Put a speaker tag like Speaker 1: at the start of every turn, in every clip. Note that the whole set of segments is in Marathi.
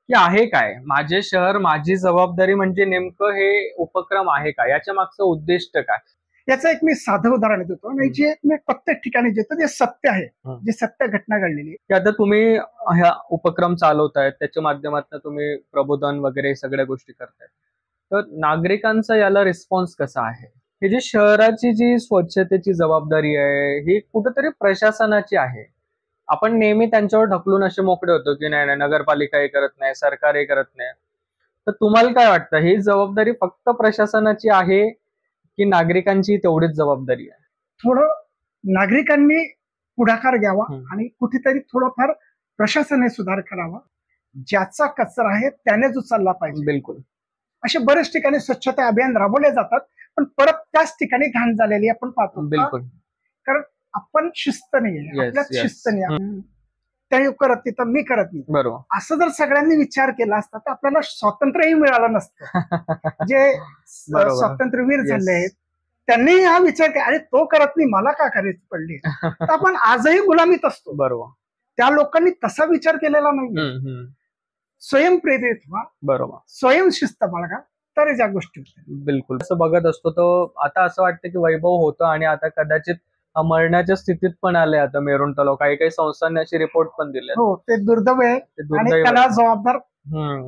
Speaker 1: की आहे काय माझे शहर माझी जबाबदारी म्हणजे नेमकं हे उपक्रम आहे का, याच्या मागचं उद्दिष्ट काय?
Speaker 2: याचं एक मी साधं उदाहरण देतो आणि जे मी प्रत्येक ठिकाणी देतो जे सत्य आहे,
Speaker 1: हं.
Speaker 2: जे सत्य घटना घडलेली आहे.
Speaker 1: की आता तुम्ही ह्या उपक्रम चालवतायत, त्याच्या माध्यमातून तुम्ही प्रबोधन वगैरे सगळ्या गोष्टी करताय, तर नागरिकांचा याला रिस्पॉन्स कसा आहे? ही जी शहराची जी स्वच्छतेची जबाबदारी आहे ही कुठेतरी प्रशासनाची आहे. आपण नेहमी त्यांच्यावर ढकलून असे मोकळे होतो की नाही नाही नगरपालिका हे करत नाही, सरकार हे करत नाही. तर तुम्हाला काय वाटतं, ही जबाबदारी फक्त प्रशासनाची आहे की नागरिकांची तेवढीच जबाबदारी आहे?
Speaker 2: थोडं नागरिकांनी पुढाकार घ्यावा
Speaker 1: हं.
Speaker 2: आणि कुठेतरी थोडंफार प्रशासनाने सुधार करावा. ज्याचा कचरा आहे त्यानेच उचलला पाहिजे.
Speaker 1: बिलकुल.
Speaker 2: असे बरेच ठिकाणी स्वच्छता अभियान राबवले जातात, पण परत त्याच ठिकाणी घाण झालेली आपण पाहतो.
Speaker 1: बिलकुल.
Speaker 2: कारण आपण शिस्त नाहीये,
Speaker 1: Yes,
Speaker 2: आपल्यात
Speaker 1: yes.
Speaker 2: शिस्त नाही. त्या करत नाही तर मी करत नाही,
Speaker 1: बरोबर.
Speaker 2: असं जर सगळ्यांनी विचार केला असता तर आपल्याला स्वातंत्र्यही मिळालं नसतं. जे
Speaker 1: बरोबर.
Speaker 2: स्वातंत्र्यवीर
Speaker 1: Yes.
Speaker 2: झाले आहेत त्यांनी हा विचार केला, अरे तो करत नाही मला का करायची पडली. तर आपण आजही गुलामीत असतो.
Speaker 1: बरोबर.
Speaker 2: त्या लोकांनी तसा विचार केलेला नाही.
Speaker 1: हम्म.
Speaker 2: स्वयंप्रेरित व्हा,
Speaker 1: बरोबर.
Speaker 2: स्वयंशिस्त बाळगा, तर या गोष्टी होतात.
Speaker 1: बिलकुल. असं बघत असतो तो आता असं वाटतं की वैभव होतं आणि आता कदाचित मरण्याच्या स्थितीत पण आले. आता मेरून तलाव काही काही संस्थांनी अशी रिपोर्ट पण दिले.
Speaker 2: हो, ते दुर्दैव आहे आणि त्याला जबाबदार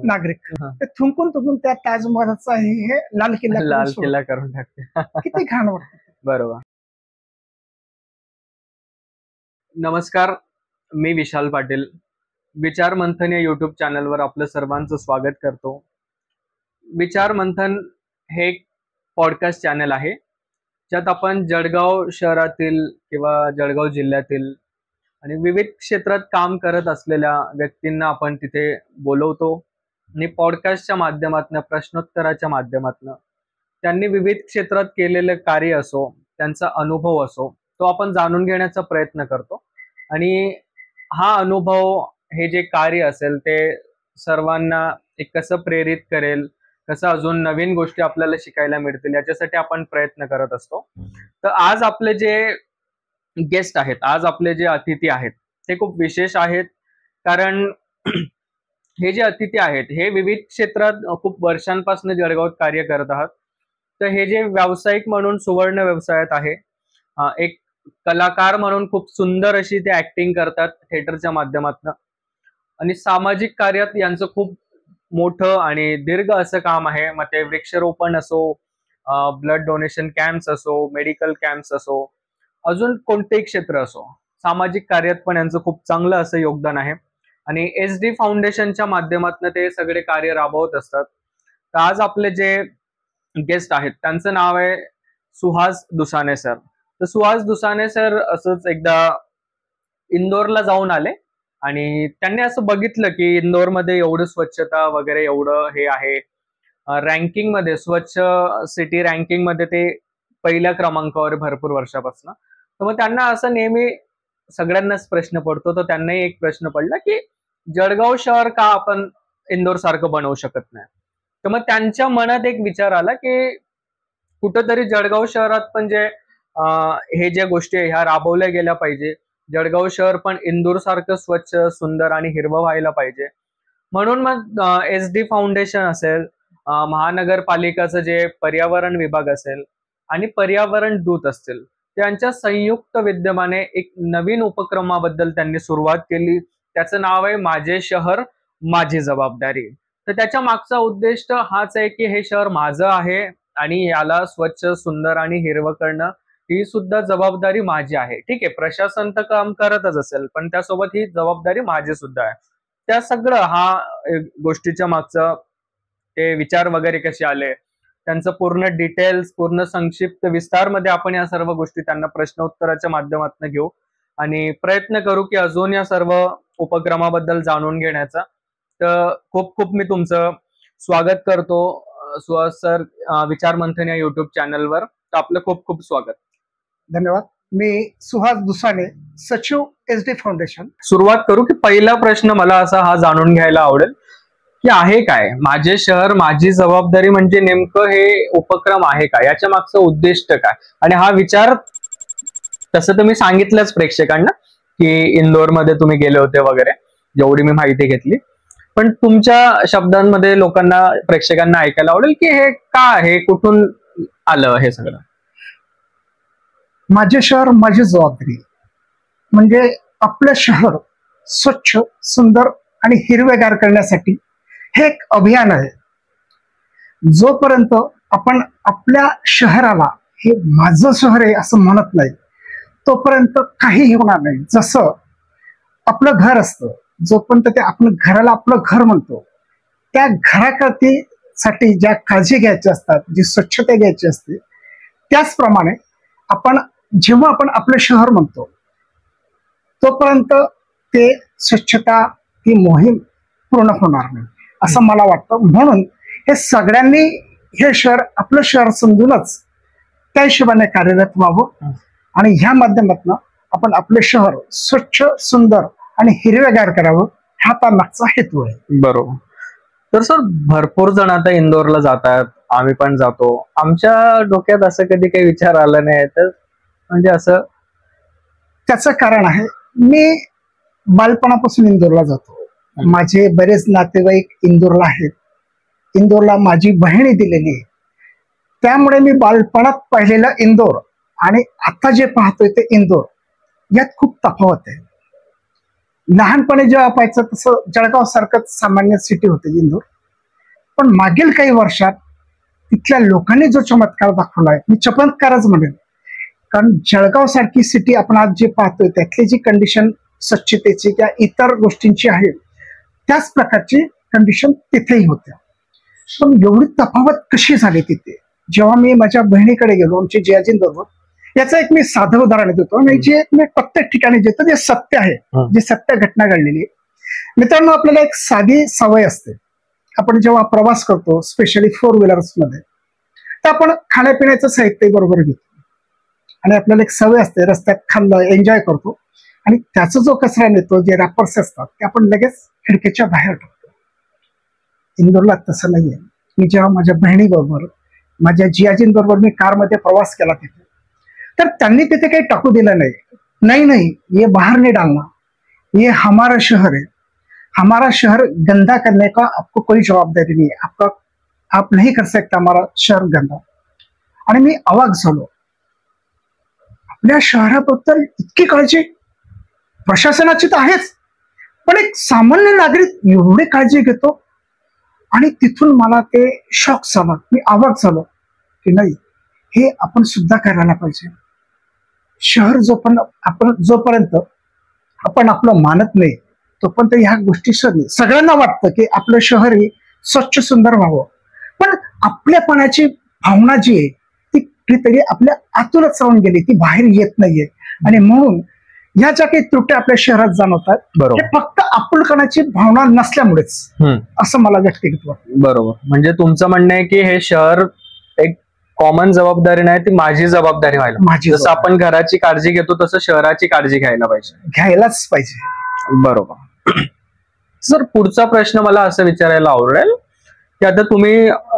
Speaker 2: नागरिक. ते थुंकून त्या ताजमहलचा हे लाल
Speaker 1: किल्ला करून टाकते.
Speaker 2: किती घाण वाटतं.
Speaker 1: बरोबर. नमस्कार, मी विशाल पाटील. विचार मंथन या युट्यूब चॅनलवर आपलं सर्वांचं स्वागत करतो. विचार मंथन हे एक पॉडकास्ट चॅनल आहे ज्यात आपण जळगाव शहरातील किंवा जळगाव जिल्ह्यातील आणि विविध क्षेत्रात काम करत असलेल्या व्यक्तींना आपण तिथे बोलवतो आणि पॉडकास्टच्या माध्यमातून, प्रश्नोत्तराच्या माध्यमातून त्यांनी विविध क्षेत्रात केलेलं कार्य असो, त्यांचा अनुभव असो, तो आपण जाणून घेण्याचा प्रयत्न करतो. आणि हा अनुभव, हे जे कार्य असेल ते सर्वांना एक कसं प्रेरित करेल, कसं अजून नवीन गोष्टी आपल्याला शिकायला मिळतील, याच्यासाठी आपण प्रयत्न करत असतो. तर आज आपले जे गेस्ट आहेत, आज आपले जे अतिथी आहेत ते खूप विशेष आहेत. कारण हे जे अतिथी आहेत हे विविध क्षेत्रात खूप वर्षांपासून जळगावात कार्य करत आहात. तर हे जे व्यावसायिक म्हणून सुवर्ण व्यवसायात आहे, एक कलाकार म्हणून खूप सुंदर अशी ते ऍक्टिंग करतात थिएटरच्या माध्यमातून, आणि सामाजिक कार्यात यांचं खूप मोठं आणि दीर्घ असं काम आहे. मग ते वृक्षारोपण असो, ब्लड डोनेशन कॅम्प्स असो, मेडिकल कॅम्प्स असो, अजून कोणतेही क्षेत्र असो, सामाजिक कार्यात पण यांचं खूप चांगलं असं योगदान आहे. आणि SD फाउंडेशनच्या माध्यमातून ते सगळे कार्य राबवत असतात. तर आज आपले जे गेस्ट आहेत त्यांचं नाव आहे सुहास दुसाने सर. तर सुहास दुसाने सर असंच एकदा इंदोरला जाऊन आले आणि त्यांनी असं बघितलं की इंदोरमध्ये एवढं स्वच्छता वगैरे एवढं हे आहे, रँकिंग मध्ये, स्वच्छ सिटी रँकिंग मध्ये ते पहिल्या क्रमांकावर भरपूर वर्षापासून. तर मग त्यांना असं नेहमी सगळ्यांनाच प्रश्न पडतो, तर त्यांनाही एक प्रश्न पडला की जळगाव शहर का आपण इंदोर सारखं बनवू शकत नाही. तर मग त्यांच्या मनात एक विचार आला की कुठंतरी जळगाव शहरात पण जे हे ज्या गोष्टी आहे ह्या राबवल्या गेल्या पाहिजे. जळगाव शहर पण इंदोर सारखं स्वच्छ, सुंदर आणि हिरवं व्हायला पाहिजे. म्हणून मग SD फाउंडेशन असेल, महानगरपालिकाचं जे पर्यावरण विभाग असेल आणि पर्यावरण दूत असतील, त्यांच्या संयुक्त विद्यमाने एक नवीन उपक्रमाबद्दल त्यांनी सुरुवात केली. त्याचं नाव आहे माझे शहर माझी जबाबदारी. तर त्याच्या मागचा उद्देश हाच आहे की हे शहर माझं आहे आणि याला स्वच्छ, सुंदर आणि हिरवं करणं ही सुद्धा जबाबदारी माझी आहे. ठीक आहे, प्रशासन तर काम करतच असेल, पण त्यासोबत ही जबाबदारी माझी सुद्धा आहे. त्या सगळं हा गोष्टीच्या मागचं ते विचार वगैरे कसे आले, त्यांचं पूर्ण डिटेल्स, पूर्ण संक्षिप्त विस्तार मध्ये आपण या सर्व गोष्टी त्यांना प्रश्नोत्तराच्या माध्यमातून घेऊ आणि प्रयत्न करू की अजून या सर्व उपक्रमाबद्दल जाणून घेण्याचा. तर खूप खूप मी तुमचं स्वागत करतो सुहास सर विचार मंथन या युट्यूब चॅनलवर. तर आपलं खूप खूप स्वागत.
Speaker 2: धन्यवाद. मी सुहास दुसाने, सचिव SD फाउंडेशन.
Speaker 1: सुरुवात करू की पहिला प्रश्न मला असा हा जाणून घ्यायला आवडेल की आहे काय माझे शहर माझी जबाबदारी म्हणजे नेमकं हे उपक्रम आहे का, याच्या मागचं उद्दिष्ट काय? आणि हा विचार तसं तुम्ही सांगितलंच प्रेक्षकांना की इंदोरमध्ये तुम्ही गेले होते वगैरे, जेवढी मी माहिती घेतली. पण तुमच्या शब्दांमध्ये लोकांना, प्रेक्षकांना ऐकायला आवडेल की हे का आहे, कुठून आलं हे सगळं?
Speaker 2: माझे शहर माझी जबाबदारी, म्हणजे आपलं शहर स्वच्छ, सुंदर आणि हिरवेगार करण्यासाठी हे एक अभियान आहे. जोपर्यंत आपण आपल्या शहराला हे माझं शहर आहे असं म्हणत नाही, तोपर्यंत काहीही होणार नाही. जसं आपलं घर असतं, जोपर्यंत ते आपण घराला आपलं घर म्हणतो, त्या घरासाठी ज्या काळजी घ्यायची असतात, जी स्वच्छता घ्यायची असते, त्याचप्रमाणे जेव्हा आपण आपलं शहर म्हणतो, तोपर्यंत ते स्वच्छता ही मोहीम पूर्ण होणार नाही असं मला वाटतं. म्हणून हे सगळ्यांनी हे शहर आपलं शहर समजूनच त्या हिशोबाने कार्यरत व्हावं आणि ह्या माध्यमातून आपण आपले शहर स्वच्छ, सुंदर आणि हिरवेगार करावं, हा त्या मागचा हेतू आहे.
Speaker 1: बरोबर. तर सर, भरपूर जण आता इंदोरला जातात, आम्ही पण जातो. आमच्या डोक्यात असं कधी काही विचार आला नाही, तर म्हणजे असं
Speaker 2: त्याचं कारण आहे, मी बालपणापासून इंदोरला जातो. माझे बरेच नातेवाईक इंदोरला आहेत. इंदोरला माझी बहिणी दिलेली आहे. त्यामुळे मी बालपणात पाहिलेलं इंदोर आणि आता जे पाहतोय ते इंदोर, यात खूप तफावत आहे. लहानपणी जेव्हा पाहायचं तसं जळगाव सारखंच सामान्य सिटी होते इंदोर, पण मागील काही वर्षात तिथल्या लोकांनी जो चमत्कार दाखवला आहे, मी चमत्कारच म्हणेन. कारण जळगाव सारखी सिटी आपण आज जे पाहतोय, त्यातली जी कंडिशन स्वच्छतेची किंवा इतर गोष्टींची आहे, त्याच प्रकारची कंडिशन तिथेही होत्या. पण एवढी तफावत कशी झाली तिथे? जेव्हा मी माझ्या बहिणीकडे गेलो, आमची जियाजींबरोबर, याचं एक मी साधं उदाहरण देतो आणि जे मी प्रत्येक ठिकाणी देतो जे सत्य आहे, जे सत्य घटना घडलेली आहे. मित्रांनो, आपल्याला एक साधी सवय असते. आपण जेव्हा प्रवास करतो, स्पेशली 4 व्हीलर्स मध्ये, तर आपण खाण्यापिण्याचं साहित्य बरोबर घेतो आणि आपल्याला एक सवय असते, रस्त्यात खाल्लं, एन्जॉय करतो आणि त्याचा जो कचरा नेतो, जे रॅपर्स असतात, ते आपण लगेच खिडकीच्या बाहेर टाकतो. इंदोरला तसं नाहीये. मी जेव्हा माझ्या बहिणीबरोबर, माझ्या जियाजींबरोबर मी कारमध्ये प्रवास केला तिथे, तर त्यांनी तिथे काही टाकू दिलं नाही. नाही, ये बाहर नहीं डालना, ये हमारा शहर है, हमारा शहर गंदा करने का आपको कोई जवाबदारी नहीं है, आप नहीं कर सकते हमारा शहर गंदा. आणि मी अवाक झालो. आपल्या शहराबद्दल इतकी काळजी प्रशासनाची तर आहेच, पण एक सामान्य नागरिक एवढी काळजी घेतो. आणि तिथून मला ते शॉक झालं, मी अवाक झालो की नाही, हे आपण सुद्धा करायला पाहिजे. शहर जोपर्यंत आपण आपलं मानत नाही, तोपर्यंत ह्या गोष्टी सगळ्यांना वाटतं की आपलं शहर हे स्वच्छ, सुंदर व्हावं, पण आपल्यापणाची भावना जी आहे ती कुठेतरी आपल्या आतूनच राहून गेली, ती बाहेर येत नाहीये. आणि म्हणून ह्या ज्या काही त्रुटी आपल्या शहरात जाणवतात, हे फक्त आपुलपणाची भावना नसल्यामुळेच, असं मला व्यक्तिगत वाटतं.
Speaker 1: बरोबर. म्हणजे तुमचं म्हणणं आहे की हे शहर एक कॉमन जबाबदारी नाही, ती माझी जबाबदारी व्हायला. जसं आपण घराची काळजी घेतो, तसं शहराची काळजी
Speaker 2: घ्यायलाच पाहिजे.
Speaker 1: बरोबर. सर, पुढचा प्रश्न मला असं विचारायला आवडेल की आता तुम्ही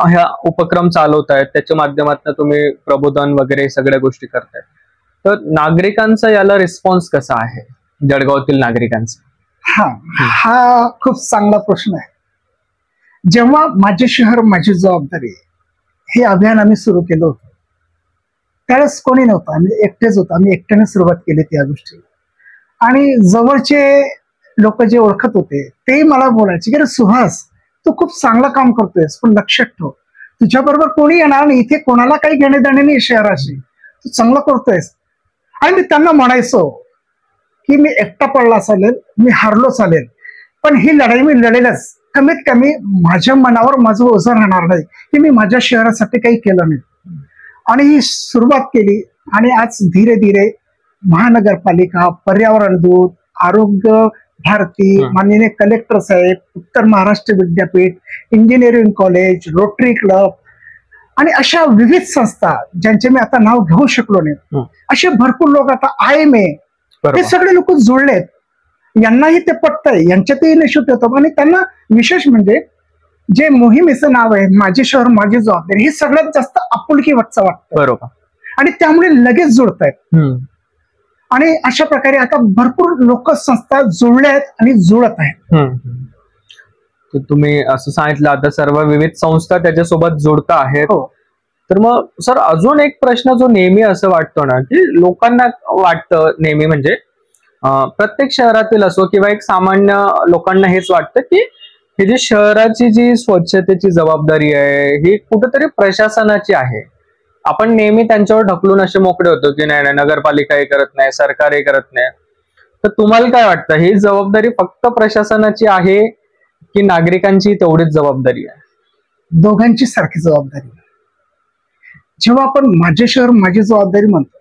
Speaker 1: ह्या उपक्रम चालवतायत, त्याच्या माध्यमातून तुम्ही प्रबोधन वगैरे सगळ्या गोष्टी करतायत, तर नागरिकांचा याला रिस्पॉन्स कसा आहे, जळगावातील नागरिकांचा?
Speaker 2: हा खूप चांगला प्रश्न आहे. जेव्हा माझे शहर माझी जबाबदारी हे अभियान आम्ही सुरू केलं होतं, त्यावेळेस कोणी नव्हतं, आम्ही एकटेच होतो. आम्ही एकट्याने सुरुवात केली त्या गोष्टी. आणि जवळचे लोक जे ओळखत होते तेही मला बोलायचे की सुहास, तू खूप चांगलं काम करतोयस, पण लक्षात ठेव, तुझ्या बरोबर कोणी येणार नाही, इथे कोणाला काही घेणे देणे नाही शहराशी, तू चांगलं करतोयस. आणि मी त्यांना म्हणायचो की मी एकटा पडला चालेल, मी हारलो चालेल, पण ही लढाई मी लढेलच. कमीत कमी माझ्या मनावर माझं ओझं राहणार नाही की मी माझ्या शहरासाठी काही केलं नाही. आणि ही सुरुवात केली आणि आज धीरे धीरे महानगरपालिका, पर्यावरण दूत, आरोग्य भारती, माननीय कलेक्टर साहेब, उत्तर महाराष्ट्र विद्यापीठ, इंजिनिअरिंग कॉलेज, रोटरी क्लब आणि अशा विविध संस्था ज्यांचे मी आता नाव घेऊ शकलो नाही, असे भरपूर लोक, आता IMA, हे सगळे लोक जुळलेत. यांनाही ते पटतंय, यांच्यातही निश्चित होतं. आणि त्यांना विशेष म्हणजे जे मोहिमेचं नाव आहे माझे शहर माझी जबाबदारी, हे सगळ्यात जास्त आपुलकी वाटतं.
Speaker 1: बरोबर.
Speaker 2: आणि त्यामुळे लगेच जुळतायत. आणि अशा प्रकारे आता भरपूर लोक, संस्था जुळल्या आहेत आणि जुळत आहेत.
Speaker 1: तर तुम्ही असं सांगितलं आता सर्व विविध संस्था त्याच्यासोबत जोडता आहेत.
Speaker 2: हो.
Speaker 1: तर मग सर अजून एक प्रश्न जो नेहमी असं वाटतो ना, की लोकांना वाटतं नेहमी म्हणजे प्रत्येक शहरातील असो किंवा एक सामान्य लोकांना हेच वाटतं की ही जी शहराची जी स्वच्छतेची जबाबदारी आहे ही कुठेतरी प्रशासनाची आहे. आपण नेहमी त्यांच्यावर ढकलून असे मोकळे होतो की नाही नाही नगरपालिका हे करत नाही, सरकार हे करत नाही. तर तुम्हाला काय वाटतं ही जबाबदारी फक्त प्रशासनाची आहे की नागरिकांची तेवढीच जबाबदारी आहे?
Speaker 2: दोघांची सारखी जबाबदारी. जेव्हा आपण माझे शहर माझी जबाबदारी म्हणतो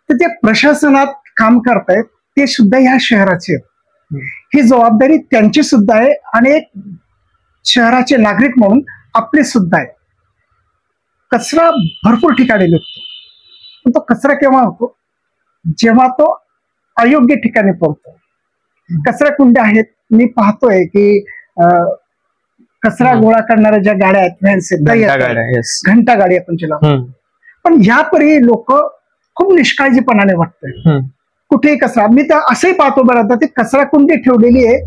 Speaker 2: तर ते प्रशासनात काम करतायत ते सुद्धा ह्या शहराचे आहेत. ही जबाबदारी त्यांची सुद्धा आहे आणि एक शहराचे नागरिक म्हणून आपली सुद्धा आहे. कचरा भरपूर ठिकाणी निघतो पण तो कचरा केव्हा होतो जेव्हा तो अयोग्य ठिकाणी पोहोचतो. कचरा कुंड्या आहेत, मी पाहतोय की कचरा गोळा करणाऱ्या ज्या गाड्या आहेत व्हॅन्स आहेत, घंटा गाडी आपण जिला, पण ह्यापरी लोक खूप निष्काळजीपणाने वाटतंय. कुठेही कचरा, मी तर असंही पाहतो बरं ती कचरा कुंडी ठेवलेली आहे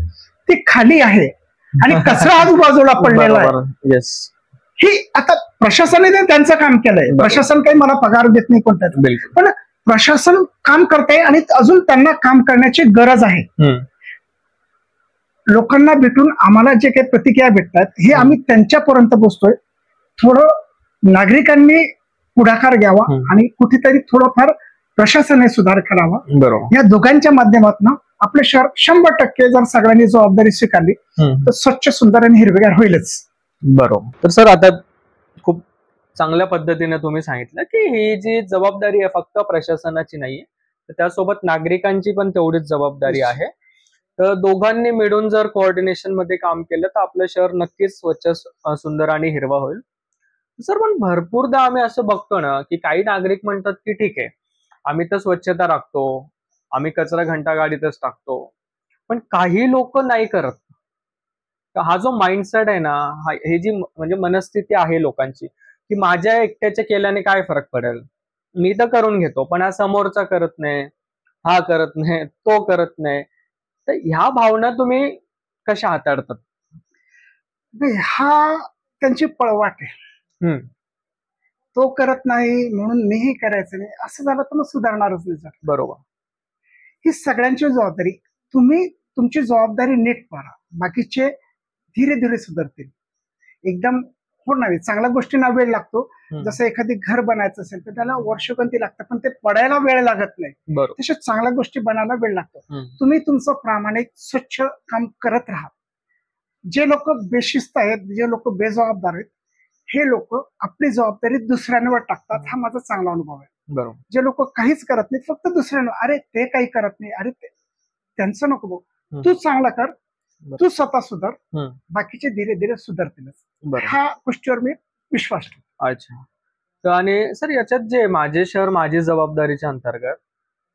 Speaker 2: ती खाली आहे आणि कचरा आजूबाजूला पडलेला आहे. ही आता प्रशासनाने त्यांचं काम केलंय. प्रशासन काही मला पगार देत नाही कोणत्याच, पण प्रशासन काम करतंय आणि अजून त्यांना काम करण्याची गरज आहे. लोकांना भेटून आम्हाला जे काही प्रतिक्रिया भेटतात हे आम्ही त्यांच्यापर्यंत पोहोचतोय. थोडं नागरिकांनी पुढाकार घ्यावा आणि कुठेतरी थोडंफार प्रशासनाने सुधार करावा.
Speaker 1: बरोबर.
Speaker 2: या दोघांच्या माध्यमातून आपलं शहर 100% जर सगळ्यांनी जबाबदारी स्वीकारली तर स्वच्छ सुंदर आणि हिरवेगार होईलच.
Speaker 1: बरोबर. तर सर आता खूप चांगल्या पद्धतीने तुम्ही सांगितलं की ही जी जबाबदारी आहे फक्त प्रशासनाची नाहीये तर त्यासोबत नागरिकांची पण तेवढीच जबाबदारी आहे. तर दोघांनी मिळून जर कोऑर्डिनेशन मध्ये काम केलं तर आपलं शहर नक्कीच स्वच्छ सुंदर आणि हिरवा होईल. सर पण भरपूरदा आम्ही असं बघतो ना की काही नागरिक म्हणतात की ठीक आहे आम्ही तर स्वच्छता राखतो, आम्ही कचरा घंटा गाडीतच टाकतो, पण काही लोक नाही करत. हा जो माइंडसेट आहे ना, हे जी म्हणजे मनस्थिती आहे लोकांची की माझ्या एकट्याच्या केल्याने काय फरक पडेल, मी तर करून घेतो पण हा समोरचा करत नाही, हा करत नाही, तो करत नाही. तर ह्या भावना तुम्ही कशा हाताळतात?
Speaker 2: हा त्यांची पळवाट आहे. तो करत नाही म्हणून मीही करायचं नाही असं झालं तर मग सुधारणारच नाही.
Speaker 1: बरोबर.
Speaker 2: ही सगळ्यांची जबाबदारी. तुम्ही तुमची जबाबदारी नीट पाहा, बाकीचे धीरे धीरे सुधारतील. एकदम होणार चांगल्या गोष्टींना वेळ लागतो. जसं एखादी घर बनायचं असेल तर त्याला वर्षगंती लागतं पण ते पडायला वेळ लागत नाही. तसे चांगल्या गोष्टी बनायला वेळ लागतो. तुम्ही तुमचं प्रामाणिक स्वच्छ काम करत राहा. जे लोक बेशिस्त आहेत, जे लोक बेजबाबदार आहेत, हे लोक आपली जबाबदारी दुसऱ्यांवर टाकतात. हा माझा चांगला अनुभव आहे.
Speaker 1: बरोबर.
Speaker 2: जे लोक काहीच करत नाहीत फक्त दुसऱ्यांवर, अरे ते काही करत नाही, अरे त्यांचं नको बघ, तू चांगला कर, तू स्वतः सुधार, बाकीचे धीरे धीरे सुधारतीलच. ह्या गोष्टीवर मी विश्वास ठेवतो.
Speaker 1: अच्छा. तर आणि सर याच्यात जे माझे शहर माझी जबाबदारीच्या अंतर्गत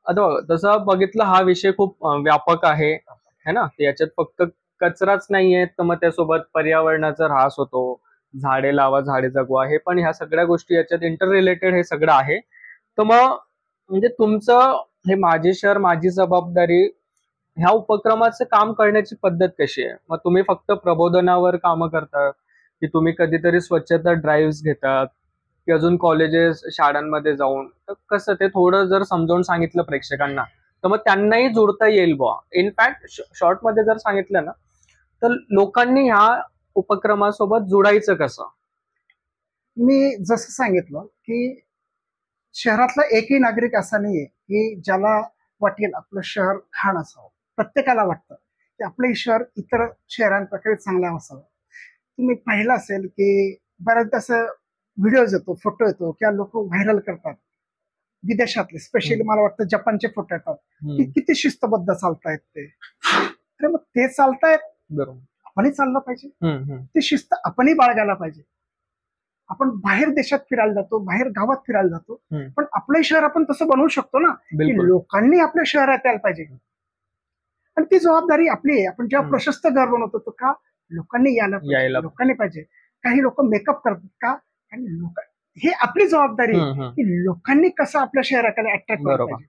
Speaker 1: आता तसं बघितलं हा विषय खूप व्यापक आहे है ना. याच्यात फक्त कचराच नाहीये तर मग त्यासोबत पर्यावरणाचा ऱ्हास होतो, झाडे लावा झाडे जगवा, हे पण ह्या सगळ्या गोष्टी याच्यात इंटर रिलेटेड हे सगळं आहे. तर मग म्हणजे तुमचं हे माझे शहर माझी जबाबदारी ह्या उपक्रमाचं काम करण्याची पद्धत कशी आहे? मग तुम्ही फक्त प्रबोधनावर कामं करतात की तुम्ही कधीतरी स्वच्छता ड्राईव्ह घेतात की अजून कॉलेजेस शाळांमध्ये जाऊन, तर कसं ते थोडं जर समजावून सांगितलं प्रेक्षकांना तर मग त्यांनाही जोडता येईल बुवा. इनफॅक्ट शॉर्ट मध्ये जर सांगितलं ना तर लोकांनी ह्या उपक्रमासोबत जोडायचं कसं?
Speaker 2: मी जसं सांगितलं की शहरातला एकही नागरिक असा नाहीये की ज्याला वाटेल आपलं शहर घाण असावं. प्रत्येकाला वाटतं की आपलं शहर इतर शहरांप्रकारे चांगलं असावं. तुम्ही पाहिलं असेल की बऱ्याचदा असं व्हिडिओज येतो, फोटो येतो किंवा लोक व्हायरल करतात विदेशातले, स्पेशली मला वाटतं जपानचे फोटो येतात की किती शिस्तबद्ध चालतायत ते. अरे मग ते चालतायत, आपणही चाललं पाहिजे. ती शिस्त आपणही बाळगायला पाहिजे. आपण बाहेर देशात फिरायला जातो, बाहेर गावात फिरायला जातो, पण आपलं शहर आपण तसं बनवू शकतो ना की लोकांनी आपल्या शहरात यायला पाहिजे. आणि ती जबाबदारी आपली आहे. आपण जेव्हा प्रशस्त घर बनवतो तो का लोकांनी यायला पाहिजे, लोकांनी पाहिजे. काही लोक मेकअप करतात का, आणि लोक, ही आपली जबाबदारी आहे की लोकांनी कसं आपल्या शहराकडे अट्रॅक्ट करायला पाहिजे.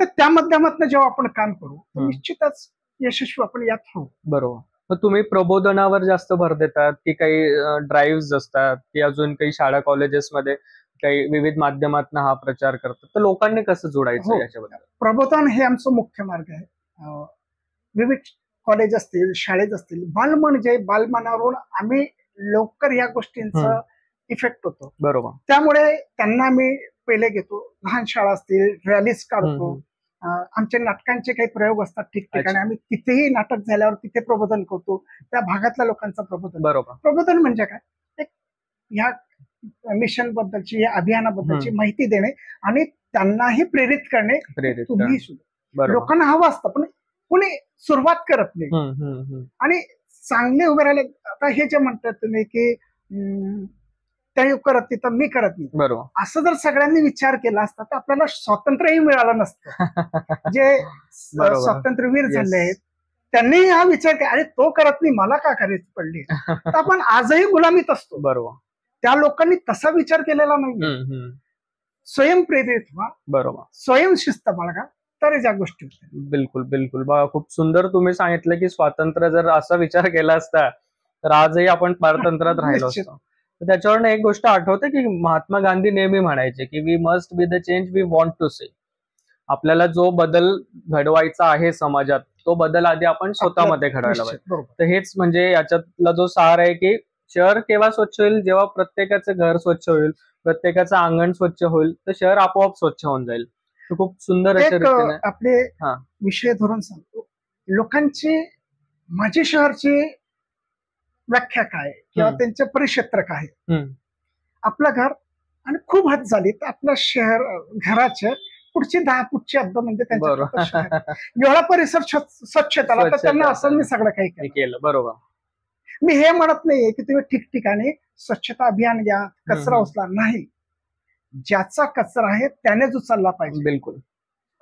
Speaker 2: तर त्या माध्यमातून जेव्हा आपण काम करू तर निश्चितच यशस्वी आपण यात होऊ.
Speaker 1: बरोबर. मग तुम्ही प्रबोधनावर जास्त भर देतात की काही ड्राईव्ह असतात की अजून काही शाळा कॉलेजेसमध्ये काही विविध माध्यमातून हा प्रचार करतात, तर लोकांनी कसं जोडायचं
Speaker 2: हो,
Speaker 1: याच्याबद्दल?
Speaker 2: प्रबोधन हे आमचं मुख्य मार्ग आहे. विविध कॉलेज असतील, शाळेत असतील, बाल म्हणजे बालमनावरून आम्ही लवकर या गोष्टींचा इफेक्ट होतो.
Speaker 1: बरोबर.
Speaker 2: त्यामुळे त्यांना आम्ही पहिले घेतो. लहान शाळा असतील, रॅलीज काढतो. आमच्या नाटकांचे काही प्रयोग असतात ठिकठिकाणी.
Speaker 1: अच्छा.
Speaker 2: आम्ही तिथेही नाटक झाल्यावर तिथे प्रबोधन करतो. त्या भागातल्या लोकांचं प्रबोधन.
Speaker 1: बरोबर.
Speaker 2: प्रबोधन म्हणजे काय? एक ह्या मिशन बद्दलची, या अभियानाबद्दलची माहिती देणे आणि त्यांनाही प्रेरित करणे. तुम्ही लोकांना हवं असतं, पण कोणी सुरुवात करत नाही. आणि चांगले उभे राहिले. आता हे जे म्हणतात तुम्ही की ते करत नाही तर मी करत नाही,
Speaker 1: बरोबर.
Speaker 2: असं जर सगळ्यांनी विचार केला असता तर आपल्याला स्वातंत्र्यही मिळालं नसतं. जे स्वातंत्र्यवीर झाले आहेत त्यांनी हा विचार केला, अरे तो करत नाही मला का करायची पडली, तर आपण आजही गुलामीत असतो.
Speaker 1: बरोबर.
Speaker 2: त्या लोकांनी तसा विचार केलेला नाही. स्वयंप्रेरित व्हा, बरोबर, स्वयंशिस्त बाळगा, तर ज्या गोष्टी होत्या.
Speaker 1: बिलकुल बिलकुल. खूप सुंदर तुम्ही सांगितलं की स्वातंत्र्य जर असा विचार केला असता तर आजही आपण पारतंत्र्यात राहिलो असतो. त्याच्यावर एक गोष्ट आठवते की महात्मा गांधी नेहमी म्हणायचे की we must be the change we want to see. आपल्याला जो बदल घडवायचा आहे समाजात तो बदल आधी आपण स्वतःमध्ये घडवायला पाहिजे. तर हेच म्हणजे याच्यातला जो सार आहे की शहर केव्हा स्वच्छ होईल, जेव्हा प्रत्येकाचं घर स्वच्छ होईल, प्रत्येकाचं अंगण स्वच्छ होईल, तर शहर आपोआप स्वच्छ होऊन जाईल. खूप सुंदर अशा रीतीने
Speaker 2: आपले विषय धरून सांगतो. लोकांची माझी शहरची व्याख्या काय किंवा त्यांचे परिक्षेत्र काय, आपलं घर आणि खूप हद झाली तर आपलं शहर घराच्या पुढची 10 फूटची हद्द म्हणजे त्यांच्या एवढा परिसर स्वच्छ झाला तर त्यांना असं मी सगळं काही केलं.
Speaker 1: बरोबर.
Speaker 2: मी हे म्हणत नाहीये की तुम्ही ठिकठिकाणी स्वच्छता अभियान घ्या, कचरा उचला, नाही. ज्याचा कचरा आहे त्यानेच उचलला पाहिजे.
Speaker 1: बिलकुल.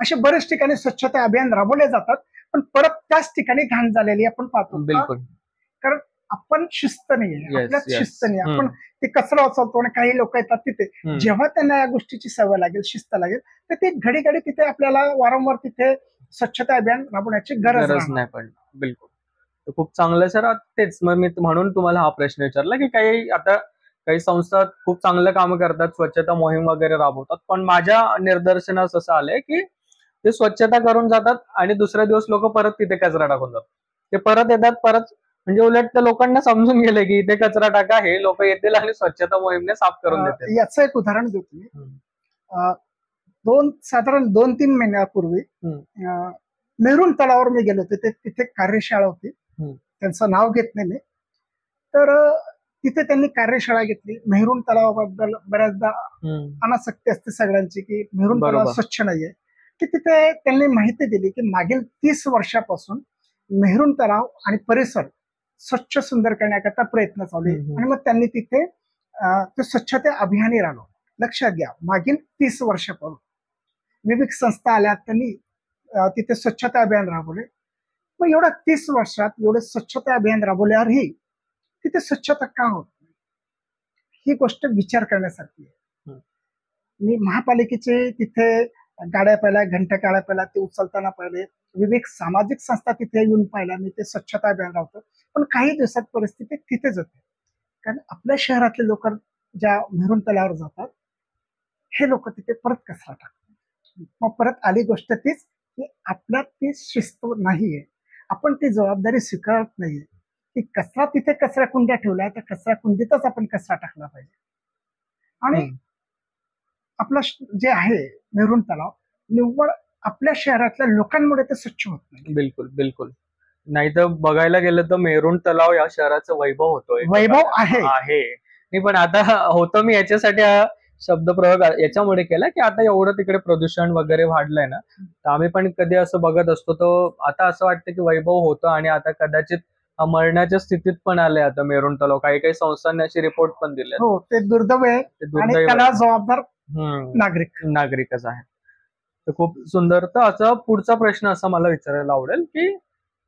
Speaker 2: असे बरेच ठिकाणी स्वच्छता अभियान राबवले जातात, पण परत त्याच ठिकाणी घाण झालेली आपण पाहतो.
Speaker 1: बिलकुल.
Speaker 2: कारण आपण शिस्त नाहीये, आपल्यात शिस्त नाही. आपण ते कचरा उचलतो आणि काही लोक येतात तिथे, जेव्हा त्यांना या गोष्टीची सवय लागेल, शिस्त लागेल, तर ते घडी घडी तिथे आपल्याला वारंवार तिथे स्वच्छता अभियान राबवण्याची गरज
Speaker 1: नाही पडली. बिलकुल. खूप चांगलं सर. तेच मग मी म्हणून तुम्हाला हा प्रश्न विचारला की काही संस्था खूप चांगलं काम करतात, स्वच्छता मोहीम वगैरे राबवतात, पण माझ्या निदर्शनास असं आलंय की ते स्वच्छता करून जातात आणि दुसऱ्या दिवस लोक परत तिथे कचरा टाकून जातात. ते परत येतात, परत म्हणजे उलट त्या लोकांना समजून गेले की इथे कचरा टाका, हे लोक येतील आणि स्वच्छता मोहीमने साफ करून देतील.
Speaker 2: याचं एक उदाहरण देतो मी. साधारण 2-3 महिन्यापूर्वी मेहरून तलावावर मी गेलो होते. तिथे कार्यशाळा होती, त्यांचं नाव घेत नाही मी. तर तिथे त्यांनी कार्यशाळा घेतली. मेहरून तलावाबद्दल बऱ्याचदा अनासक्ती असते सगळ्यांची की मेहरून तलाव स्वच्छ नाहीये, की तिथे त्यांनी माहिती दिली की मागील 30 वर्षापासून मेहरून तलाव आणि परिसर स्वच्छ सुंदर करण्याकरता प्रयत्न चालू आहे. आणि मग त्यांनी तिथे ते स्वच्छता अभियानी राबवलं. लक्षात घ्या, मागील 30 वर्षापासून विविध संस्था आल्या, त्यांनी तिथे स्वच्छता अभियान राबवले. मग एवढ्या 30 वर्षात एवढे स्वच्छता अभियान राबवल्यावरही तिथे स्वच्छता का होत नाही, ही गोष्ट विचार करण्यासारखी आहे. मी महापालिकेचे तिथे गाड्या पाहिल्या, घंटा गाड्या पाहिल्या, ते उचलताना पाहिले. विविध सामाजिक संस्था तिथे येऊन पाहिल्या. मी ते स्वच्छता अभियान राबवतो. पण काही दिवसात परिस्थिती तिथेच होते, कारण आपल्या शहरातले लोक ज्या मेहरून तलावावर जातात, हे लोक तिथे परत कचरा टाकतात. मग परत आली गोष्ट तीच की आपल्यात ती शिस्त नाहीये, आपण ती जबाबदारी स्वीकारत नाहीये की कचरा तिथे कचरा कुंड्या ठेवल्या, त्या कचरा कुंडीतच आपण कचरा टाकला पाहिजे. आणि आपलं जे आहे मेहरून तलाव निव्वळ आपल्या शहरातल्या लोकांमुळे ते स्वच्छ होत नाही.
Speaker 1: बिलकुल बिलकुल. नाही तर बघायला गेलं तर मेहरून तलाव या शहराचं वैभव होतोय,
Speaker 2: वैभव आहे.
Speaker 1: नाही पण आता होतं, मी याच्यासाठी शब्दप्रयोग याच्यामुळे केला की आता एवढं तिकडे प्रदूषण वगैरे वाढलंय ना, तर आम्ही पण कधी असं बघत असतो, तर आता असं वाटतं की वैभव होतं आणि आता कदाचित मरण्याच्या स्थितीत पण आले आता मेहरून तलाव. काही काही संस्थांनी असे रिपोर्ट पण दिले.
Speaker 2: हो, ते दुर्दैव आहे आणि त्याला जबाबदार
Speaker 1: नागरिकच आहे. तर खूप सुंदर. तर असं पुढचा प्रश्न असा मला विचारायला आवडेल की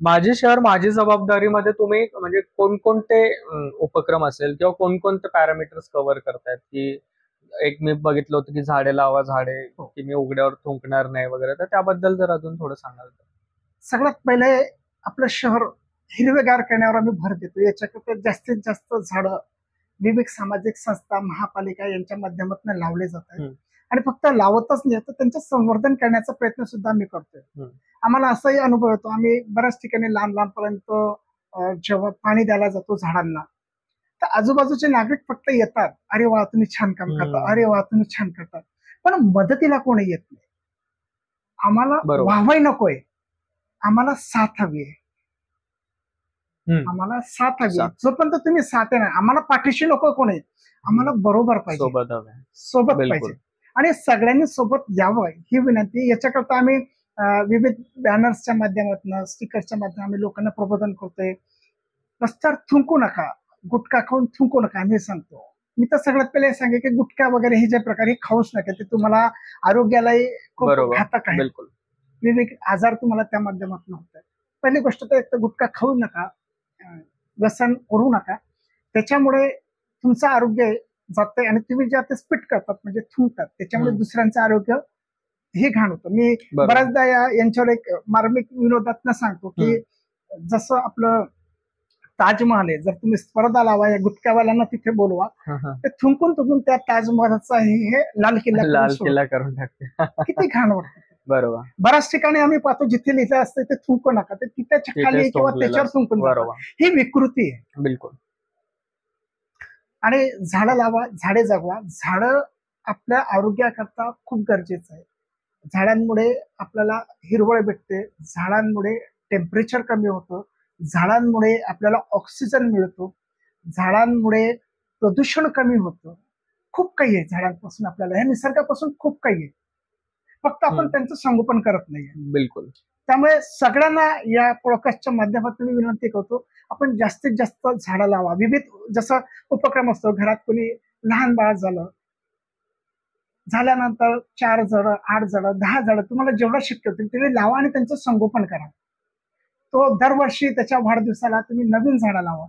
Speaker 1: माझे शहर माझी जबाबदारीमध्ये तुम्ही म्हणजे कोणकोणते उपक्रम असेल किंवा कोणकोणते पॅरामीटर्स कव्हर करतायत? की एक मी बघितलं होतं की झाडे लावा झाडे, की मी उघड्यावर थुंकणार नाही वगैरे, तर त्याबद्दल जर अजून थोडं सांगाल तर.
Speaker 2: सगळ्यात पहिले आपलं शहर हिरवेगार करण्यावर आम्ही भर देतो. याच्याकरता जास्तीत जास्त झाडं विविध सामाजिक संस्था, महापालिका यांच्या माध्यमातून लावले जात आहेत. आणि फक्त लावतच नाही तर त्यांचं संवर्धन करण्याचा प्रयत्न सुद्धा आम्ही करतोय. आम्हाला असाही अनुभव येतो, आम्ही बऱ्याच ठिकाणी लहानपर्यंत जेव्हा पाणी द्यायला जातो झाडांना, तर आजूबाजूचे नागरिक फक्त येतात, अरे वा तुम्ही छान काम करता, अरे वा तुम्ही छान करता, पण मदतीला कोणी येत नाही. आम्हाला वाहवाई नकोय, आम्हाला साथ हवी आहे. आम्हाला साथ हवी. जोपर्यंत तुम्ही साथ आहे ना, आम्हाला पाठीशी नको कोणी, आम्हाला बरोबर पाहिजे, सोबत पाहिजे. आणि सगळ्यांनी सोबत यावं ही विनंती. याच्याकरता आम्ही विविध बॅनर्सच्या माध्यमातून, स्टिकरच्या माध्यमातून आम्ही लोकांना प्रबोधन करतोय. रस्त्यावर थुंकू नका, गुटखा खाऊन थुंकू नका आम्ही सांगतो. मी तर सगळ्यात पहिले सांगेन की गुटखा वगैरे हे ज्या प्रकारे खाऊच नका, ते तुम्हाला आरोग्यालाही खूप घातक आहे. विविध आजार तुम्हाला त्या माध्यमातून होतात. पहिली गोष्ट तर एक तर गुटखा खाऊ नका, व्यसन करू नका, त्याच्यामुळे तुमचं आरोग्य जातंय आणि तुम्ही जे आता स्पिट करतात म्हणजे थुंकतात त्याच्यामुळे दुसऱ्यांचं आरोग्य हे घाण होतं. मी बऱ्याचदा यांच्यावर एक मार्मिक विनोदातनं सांगतो की जसं आपलं ताजमहल आहे, जर तुम्ही स्पर्धा लावा या गुटख्यावाल्यांना तिथे बोलवा, ते थुंकून त्या ताजमहलचा हे लाल किल्ला करून टाकते. किती घाण वाटतं.
Speaker 1: बरोबर.
Speaker 2: बऱ्याच ठिकाणी आम्ही पाहतो जिथे लिहिलं असतं ते थुंकू नका, ते तिथे खाली किंवा त्याच्यावर थुंकून जातं. ही विकृती आहे.
Speaker 1: बिलकुल.
Speaker 2: आणि झाडं लावा, झाडे जगवा. झाडं आपल्या आरोग्याकरता खूप गरजेचं आहे. झाडांमुळे आपल्याला हिरवळ भेटते, झाडांमुळे टेम्परेचर कमी होतं, झाडांमुळे आपल्याला ऑक्सिजन मिळतो, झाडांमुळे प्रदूषण कमी होतं. खूप काही आहे झाडांपासून आपल्याला, या निसर्गापासून खूप काही आहे, फक्त आपण त्यांचं संगोपन करत नाहीये.
Speaker 1: बिलकुल.
Speaker 2: त्यामुळे सगळ्यांना या पॉडकास्टच्या माध्यमातून मी विनंती करतो, आपण जास्तीत जास्त झाडं लावा. विविध जसं उपक्रम असतो, घरात कोणी लहान बाळ झाल्यानंतर 4 झाडं, 8 झाडं, 10 झाडं तुम्हाला जेवढं शक्य होतील तेवढे लावा आणि त्यांचं संगोपन करा. तो दरवर्षी त्याच्या वाढदिवसाला तुम्ही नवीन झाडं लावा,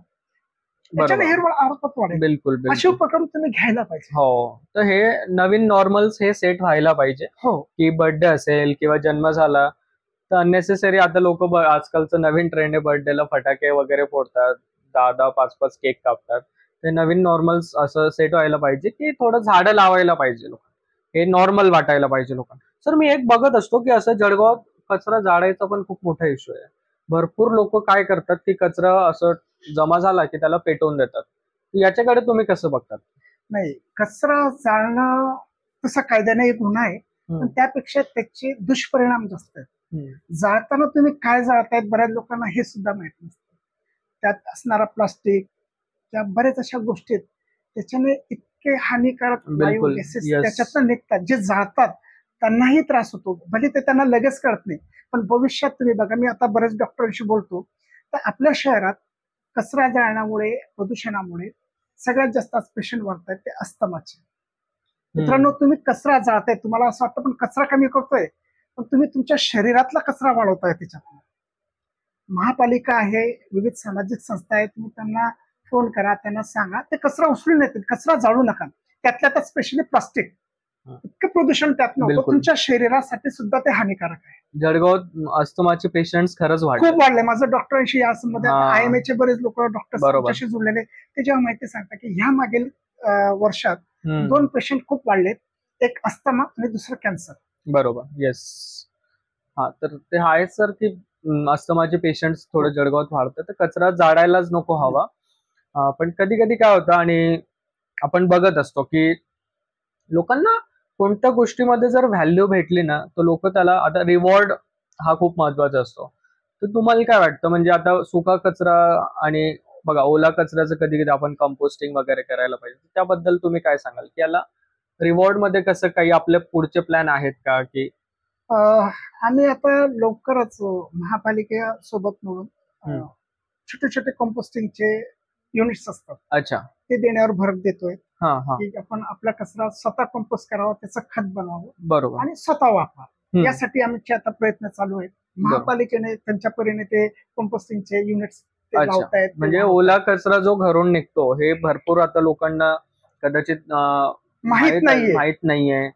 Speaker 2: त्याच्याने हिरवळ आरोपात वाढेल.
Speaker 1: बिलकुल.
Speaker 2: असे उपक्रम तुम्ही घ्यायला पाहिजे.
Speaker 1: हो, तर हे नवीन नॉर्मल्स हे सेट व्हायला पाहिजे.
Speaker 2: हो, की
Speaker 1: बर्थडे असेल किंवा जन्म झाला तर अननेसेसरी आता लोक आजकालचं नवीन ट्रेंड आहे, बर्थडेला फटाके वगैरे फोडतात, 10-10, 5-5 केक कापतात. ते नवीन नॉर्मल्स असं सेट व्हायला पाहिजे की थोडं झाडं लावायला पाहिजे लोक, हे नॉर्मल वाटायला पाहिजे लोकांना. सर मी एक बघत असतो की असं जळगावात कचरा जाळायचा पण खूप मोठा इश्यू आहे. भरपूर लोक काय करतात की कचरा असं जमा झाला की त्याला पेटवून देतात. याच्याकडे तुम्ही कसं बघतात?
Speaker 2: नाही, कचरा जाळणं तसा कायद्याने एक गुन्हा आहे, पण त्यापेक्षा त्याचे दुष्परिणाम जास्त आहेत. जाळताना तुम्ही काय जाळतायत बऱ्याच लोकांना हे सुद्धा माहित नसतं. त्यात असणारा प्लास्टिक, त्या बऱ्याच अशा गोष्टी आहेत त्याच्याने इतके हानिकारक वायू गॅसेस त्याच्यातनं निघतात. जे जाळतात त्यांनाही त्रास होतो, भले ते त्यांना लगेच कळत नाही, पण भविष्यात तुम्ही बघा, मी आता बरेच डॉक्टरांशी बोलतो, तर आपल्या शहरात कचरा जाळण्यामुळे, प्रदूषणामुळे सगळ्यात जास्त पेशंट वाढतात ते अस्थमाचे. मित्रांनो, तुम्ही कचरा जाळताय, तुम्हाला असं वाटतं पण कचरा कमी करतोय, पण तुम्ही तुमच्या शरीरातला कचरा वाढवताय त्याच्यात. महापालिका आहे, विविध सामाजिक संस्था आहेत, तुम्ही त्यांना फोन करा, त्यांना सांगा, ते कचरा उचलून येतील, कचरा जाळू नका. त्यातल्या स्पेशली प्लास्टिक, इतकं प्रदूषण त्यात नव्हतं, तुमच्या शरीरासाठी सुद्धा ते हानिकारक आहे.
Speaker 1: जळगावात अस्थमाचे पेशंट्स खरंच
Speaker 2: खूप वाढले. माझं डॉक्टरांशी या संबंधात IMA चे बरेच लोक डॉक्टरशी जुळलेले, ते जेव्हा माहिती सांगतात की ह्या मागील वर्षात 2 पेशंट खूप वाढलेत, एक अस्थमा आणि दुसरं कॅन्सर.
Speaker 1: बरोबर. येस. हा, तर ते आहे सर की अस्थमाचे पेशंट्स थोडं जळगावात वाढतात, तर कचरा जाळायलाच नको हवा. पण कधी कधी काय होतं, आणि आपण बघत असतो की लोकांना कोणत्या गोष्टीमध्ये जर व्हॅल्यू भेटली ना, तर लोक त्याला, आता रिवॉर्ड हा खूप महत्वाचा असतो. तर तुम्हाला काय वाटतं, म्हणजे आता सुका कचरा आणि बघा ओला कचऱ्याचं कधी कधी आपण कंपोस्टिंग वगैरे करायला पाहिजे, त्याबद्दल तुम्ही काय सांगाल की याला रिवॉर्ड मध्ये कसं काही आपले पुढचे प्लॅन आहेत का? की
Speaker 2: आम्ही आता लवकरच महापालिकेसोबत मिळून छोटे छोटे कंपोस्टिंगचे युनिट्स असतात,
Speaker 1: अच्छा,
Speaker 2: ते देण्यावर भर देतोय. की आपण आपला कचरा स्वतः कंपोस्ट करावा, त्याचं खत बनावं,
Speaker 1: बरोबर,
Speaker 2: आणि स्वतः वापरा. यासाठी आमचे आता प्रयत्न चालू आहेत. महापालिकेने त्यांच्या परीने ते कंपोस्टिंगचे युनिट्स लावतायत.
Speaker 1: म्हणजे ओला कचरा जो घरून निघतो हे भरपूर आता लोकांना कदाचित माहित नाहीये,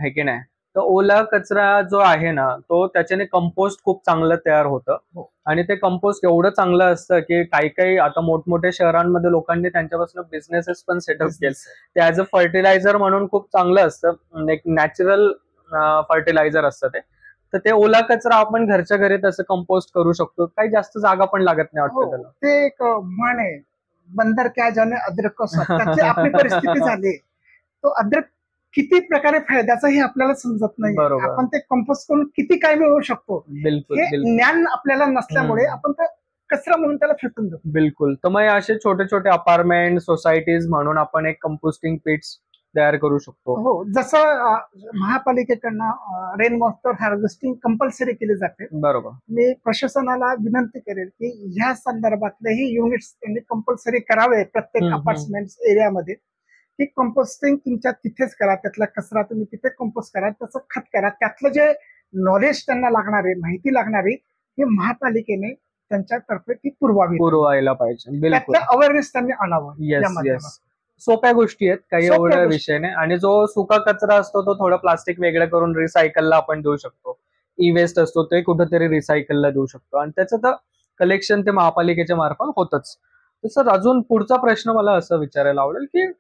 Speaker 1: हे की नाही. तर ओला कचरा जो आहे ना, तो त्याच्याने कंपोस्ट खूप चांगलं तयार होतं.
Speaker 2: हो.
Speaker 1: आणि ते कंपोस्ट एवढं चांगलं असतं की काही काही आता मोठमोठ्या शहरांमध्ये लोकांनी त्यांच्यापासून बिझनेसेस पण सेटअप केले.
Speaker 2: Business.
Speaker 1: ते ऍज अ फर्टिलायझर म्हणून खूप चांगलं असतं, एक नॅचरल फर्टिलायझर असतं ते. तर ते ओला कचरा आपण घरच्या घरी तसं कंपोस्ट करू शकतो. काही जास्त जागा पण लागत नाही
Speaker 2: हो,
Speaker 1: वाटतं त्याला.
Speaker 2: ते एक म्हण आहे, बंदर क्या जाने अदरक का स्वाद. त्याची आपली परिस्थिती झाली. तो अद्रक किती प्रकारे फायद्याचा हे आपल्याला समजत नाही.
Speaker 1: बरोबर.
Speaker 2: आपण ते कंपोस्ट करून किती काय मिळवू शकतो
Speaker 1: बिलकुल
Speaker 2: हे
Speaker 1: बिलकुल
Speaker 2: ज्ञान आपल्याला नसल्यामुळे आपण ते कचरा म्हणून त्याला फेकून देतो.
Speaker 1: बिलकुल. तर मग असे छोटे छोटे अपार्टमेंट सोसायटीज म्हणून आपण एक कंपोस्टिंग पिट्स तयार करू शकतो.
Speaker 2: हो, जसं महापालिकेकडनं रेन वॉटर हार्वेस्टिंग कंपल्सरी केली जाते.
Speaker 1: बरोबर.
Speaker 2: मी प्रशासनाला विनंती करेल की ह्या संदर्भातलेही युनिट्स त्यांनी कंपल्सरी करावे प्रत्येक
Speaker 1: हम्म,
Speaker 2: अपार्टमेंट एरियामध्ये, की कंपोस्टिंग तुमच्या तिथेच करा, त्यातला कचरा तुम्ही तिथे कंपोस्ट करा, त्याचं खत करा. त्यातलं जे नॉलेज त्यांना लागणारे, माहिती लागणारी, ही महापालिकेने त्यांच्यातर्फे ती
Speaker 1: पुरवायला पाहिजे. बिलकुल.
Speaker 2: त्यातलं अवेअरनेस त्यांनी आणावं या
Speaker 1: येस
Speaker 2: माध्यमातून.
Speaker 1: येस. सोप्या गोष्टी आहेत, काही
Speaker 2: सोप्या
Speaker 1: एवढा
Speaker 2: गोष्टी.
Speaker 1: विषय नाही. आणि जो सुका कचरा असतो तो थोडं प्लास्टिक वेगळं करून रिसायकलला आपण देऊ शकतो. ई वेस्ट असतो ते कुठेतरी रिसायकलला देऊ शकतो आणि त्याचं तर कलेक्शन ते महापालिकेच्या मार्फत होतच. सर, अजून पुढचा प्रश्न मला असं विचारायला आवडेल की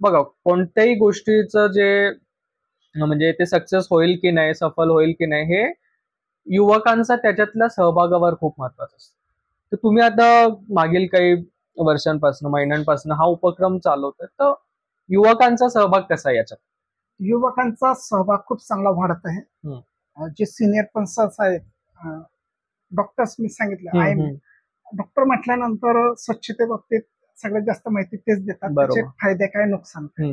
Speaker 1: बघा, कोणत्याही गोष्टीचं जे म्हणजे ते सक्सेस होईल की नाही, सफल होईल की नाही, हे युवकांचा त्याच्यातल्या सहभागावर खूप महत्वाचं असतं. तर तुम्ही आता मागील काही वर्षांपासून, महिन्यांपासून हा उपक्रम चालवतोय, तर युवकांचा सहभाग कसा आहे याच्यात?
Speaker 2: युवकांचा सहभाग खूप चांगला वाढत आहे. जे सिनियर कन्सल्ट आहेत, डॉक्टर्स मी सांगितलं, आय एम डॉक्टर म्हटल्यानंतर स्वच्छतेबाबतीत सगळ्यात जास्त माहिती तेच देतात.
Speaker 1: बरोबर.
Speaker 2: त्याचे फायदे काय, नुकसान काय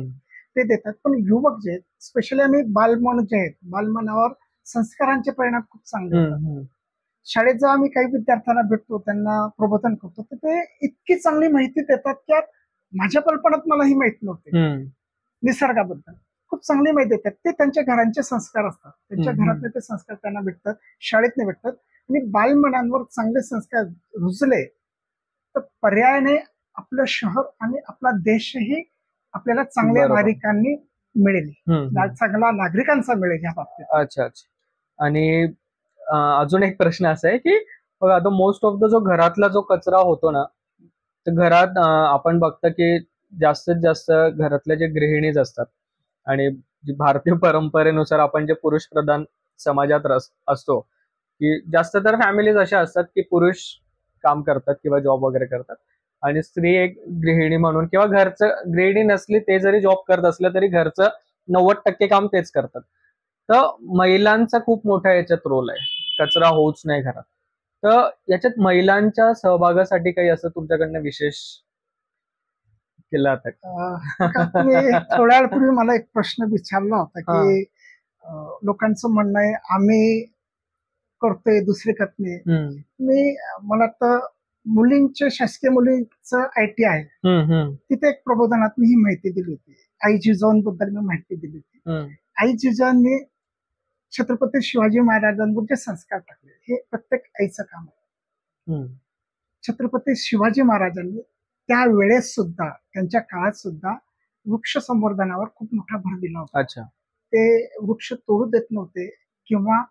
Speaker 2: ते देतात. पण युवक जे आहेत, स्पेशली आम्ही बालमन जे आहेत, बालमनावर संस्कारांचे परिणाम खूप चांगले होतात. शाळेत जेव्हा आम्ही काही विद्यार्थ्यांना भेटतो, त्यांना प्रबोधन करतो, तर ते इतकी चांगली माहिती देतात की यार, माझ्या कल्पनात मला ही माहिती नव्हती. निसर्गाबद्दल खूप चांगली माहिती देतात. ते त्यांच्या घरांचे संस्कार असतात, त्यांच्या घरातले ते संस्कार त्यांना भेटतात, शाळेतने भेटतात. आणि बालमनांवर चांगले संस्कार रुजले तर पर्यायाने आपलं शहर आणि आपला देशही आपल्याला चांगल्या
Speaker 1: बरोबर.
Speaker 2: नागरिकांनी मिळेल, चांगला नागरिकांचा मिळेल या बाबतीत.
Speaker 1: अच्छा अच्छा. आणि अजून एक प्रश्न असा आहे की बघा, आता मोस्ट ऑफ द जो घरातला जो कचरा होतो ना, तर घरात आपण बघतो की जास्तीत जास्त घरातल्या जे गृहिणीज असतात आणि जी भारतीय परंपरेनुसार आपण जे पुरुष प्रधान समाजात असतो, की जास्त तर फॅमिलीज अशा असतात की पुरुष काम करतात किंवा जॉब वगैरे करतात आणि स्त्री एक गृहिणी म्हणून किंवा घरचं, गृहिणी नसली ते जरी जॉब करत असलं तरी घरचं 90% काम तेच करतात. तर महिलांचा खूप मोठा याच्यात रोल आहे, कचरा होऊच नाही घरात. तर याच्यात महिलांच्या सहभागासाठी काही असं तुमच्याकडनं विशेष केलं आता का?
Speaker 2: तुम्ही थोड्या वेळापूर्वी मला एक प्रश्न विचारला होता की लोकांचं म्हणणं आहे आम्ही करतोय, दुसरे करत नाही. मला वाटतं मुलींचे, शासकीय मुलींचं ITI आहे, तिथे एक प्रबोधनात मी ही माहिती दिली होती. आई जिजाऊंबद्दल मी माहिती दिली होती. आई जिजाऊंनी छत्रपती शिवाजी महाराजांवर जे संस्कार टाकले, हे प्रत्येक आईचं काम आहे. छत्रपती शिवाजी महाराजांनी त्या वेळेस सुद्धा, त्यांच्या काळात सुद्धा वृक्ष संवर्धनावर खूप मोठा भर दिला होता.
Speaker 1: अच्छा.
Speaker 2: ते वृक्ष तोडू देत नव्हते किंवा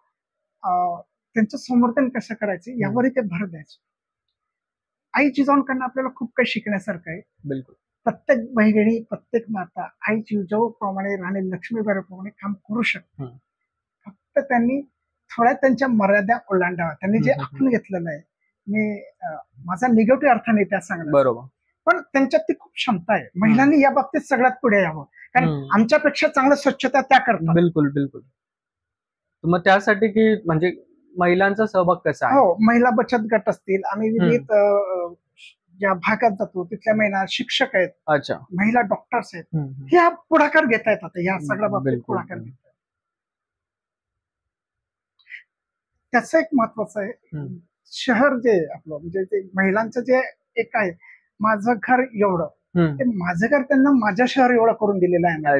Speaker 2: त्यांचं संवर्धन कसं करायचं यावरही ते भर द्यायचे. आई जिजाऊंकडनं आपल्याला खूप काही शिकण्यासारखं आहे.
Speaker 1: बिलकुल.
Speaker 2: प्रत्येक बहिणी, प्रत्येक माता आई जिजाऊप्रमाणे, राणी लक्ष्मीबाईप्रमाणे काम करू शकते. फक्त त्यांनी थोड्या त्यांच्या मर्यादा ओलांडाव्या. त्यांनी जे आखून घेतलेलं आहे, मी माझा निगेटिव्ह अर्थ नाही त्या सांगणार,
Speaker 1: बरोबर,
Speaker 2: पण त्यांच्यात ती खूप क्षमता आहे. महिलांनी या बाबतीत सगळ्यात पुढे यावं, कारण आमच्यापेक्षा चांगलं स्वच्छता त्या करतात.
Speaker 1: बिलकुल बिलकुल. मग त्यासाठी की म्हणजे महिलांचा सहभाग कसा आहे?
Speaker 2: हो, महिला बचत गट असतील, आम्ही विविध ज्या भागात जातो तिथल्या महिला शिक्षक आहेत,
Speaker 1: अच्छा,
Speaker 2: महिला डॉक्टर्स आहेत, ह्या पुढाकार घेत आहेत. आता या सगळ्या बाबतीत पुढाकार घेत आहेत. त्याचं एक महत्वाचं आहे, शहर जे आपलं म्हणजे ते महिलांचं जे एक आहे, माझं घर एवढं, ते माझं घर त्यांना माझ्या शहर एवढं करून दिलेलं आहे.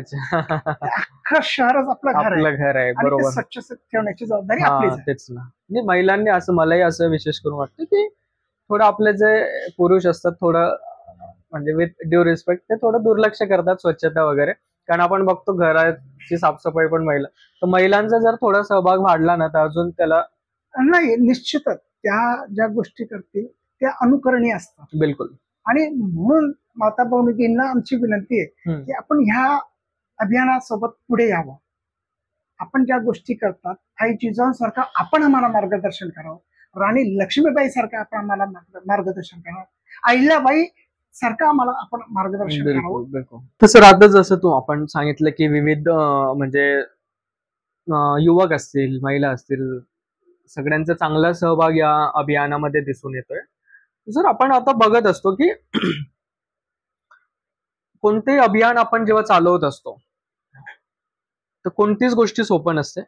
Speaker 2: अख्खं शहरच आपलं घर आहे. बरोबर. स्वच्छ ठेवण्याची जबाबदारी आपलीच आहे.
Speaker 1: तेच ना. महिलांनी असं, मलाही असं विशेष करून वाटतं की थोडं आपले जे पुरुष असतात थोडं म्हणजे विथ ड्यू रिस्पेक्ट ते थोडं दुर्लक्ष करतात स्वच्छता वगैरे, कारण आपण बघतो घराची साफसफाई पण महिला, तर महिलांचा जर थोडा सहभाग वाढला ना तर अजून त्याला
Speaker 2: नाही, निश्चितच त्या ज्या गोष्टी करतील त्या अनुकरणीय असतात.
Speaker 1: बिलकुल.
Speaker 2: आणि म्हणून माता भगिनींना आमची विनंती आहे की आपण ह्या अभियानासोबत पुढे यावं. आपण ज्या गोष्टी करतात आई जिजाऊसारखं आपण आम्हाला मार्गदर्शन करावं. राणी लक्ष्मीबाई सारखं आपण आम्हाला मार्गदर्शन करावं. अहिल्याबाई सारखं आम्हाला आपण मार्गदर्शन करावं.
Speaker 1: बिलकुल बिलकुल. तसं राहतं, जसं तू आपण सांगितलं की विविध म्हणजे युवक असतील, महिला असतील, सगळ्यांचा चांगला सहभाग या अभियानामध्ये दिसून येतोय. जर आपण आता बघत असतो की कोणतेही अभियान आपण जेव्हा चालवत असतो तर कोणतीच गोष्टी सोपं नसते,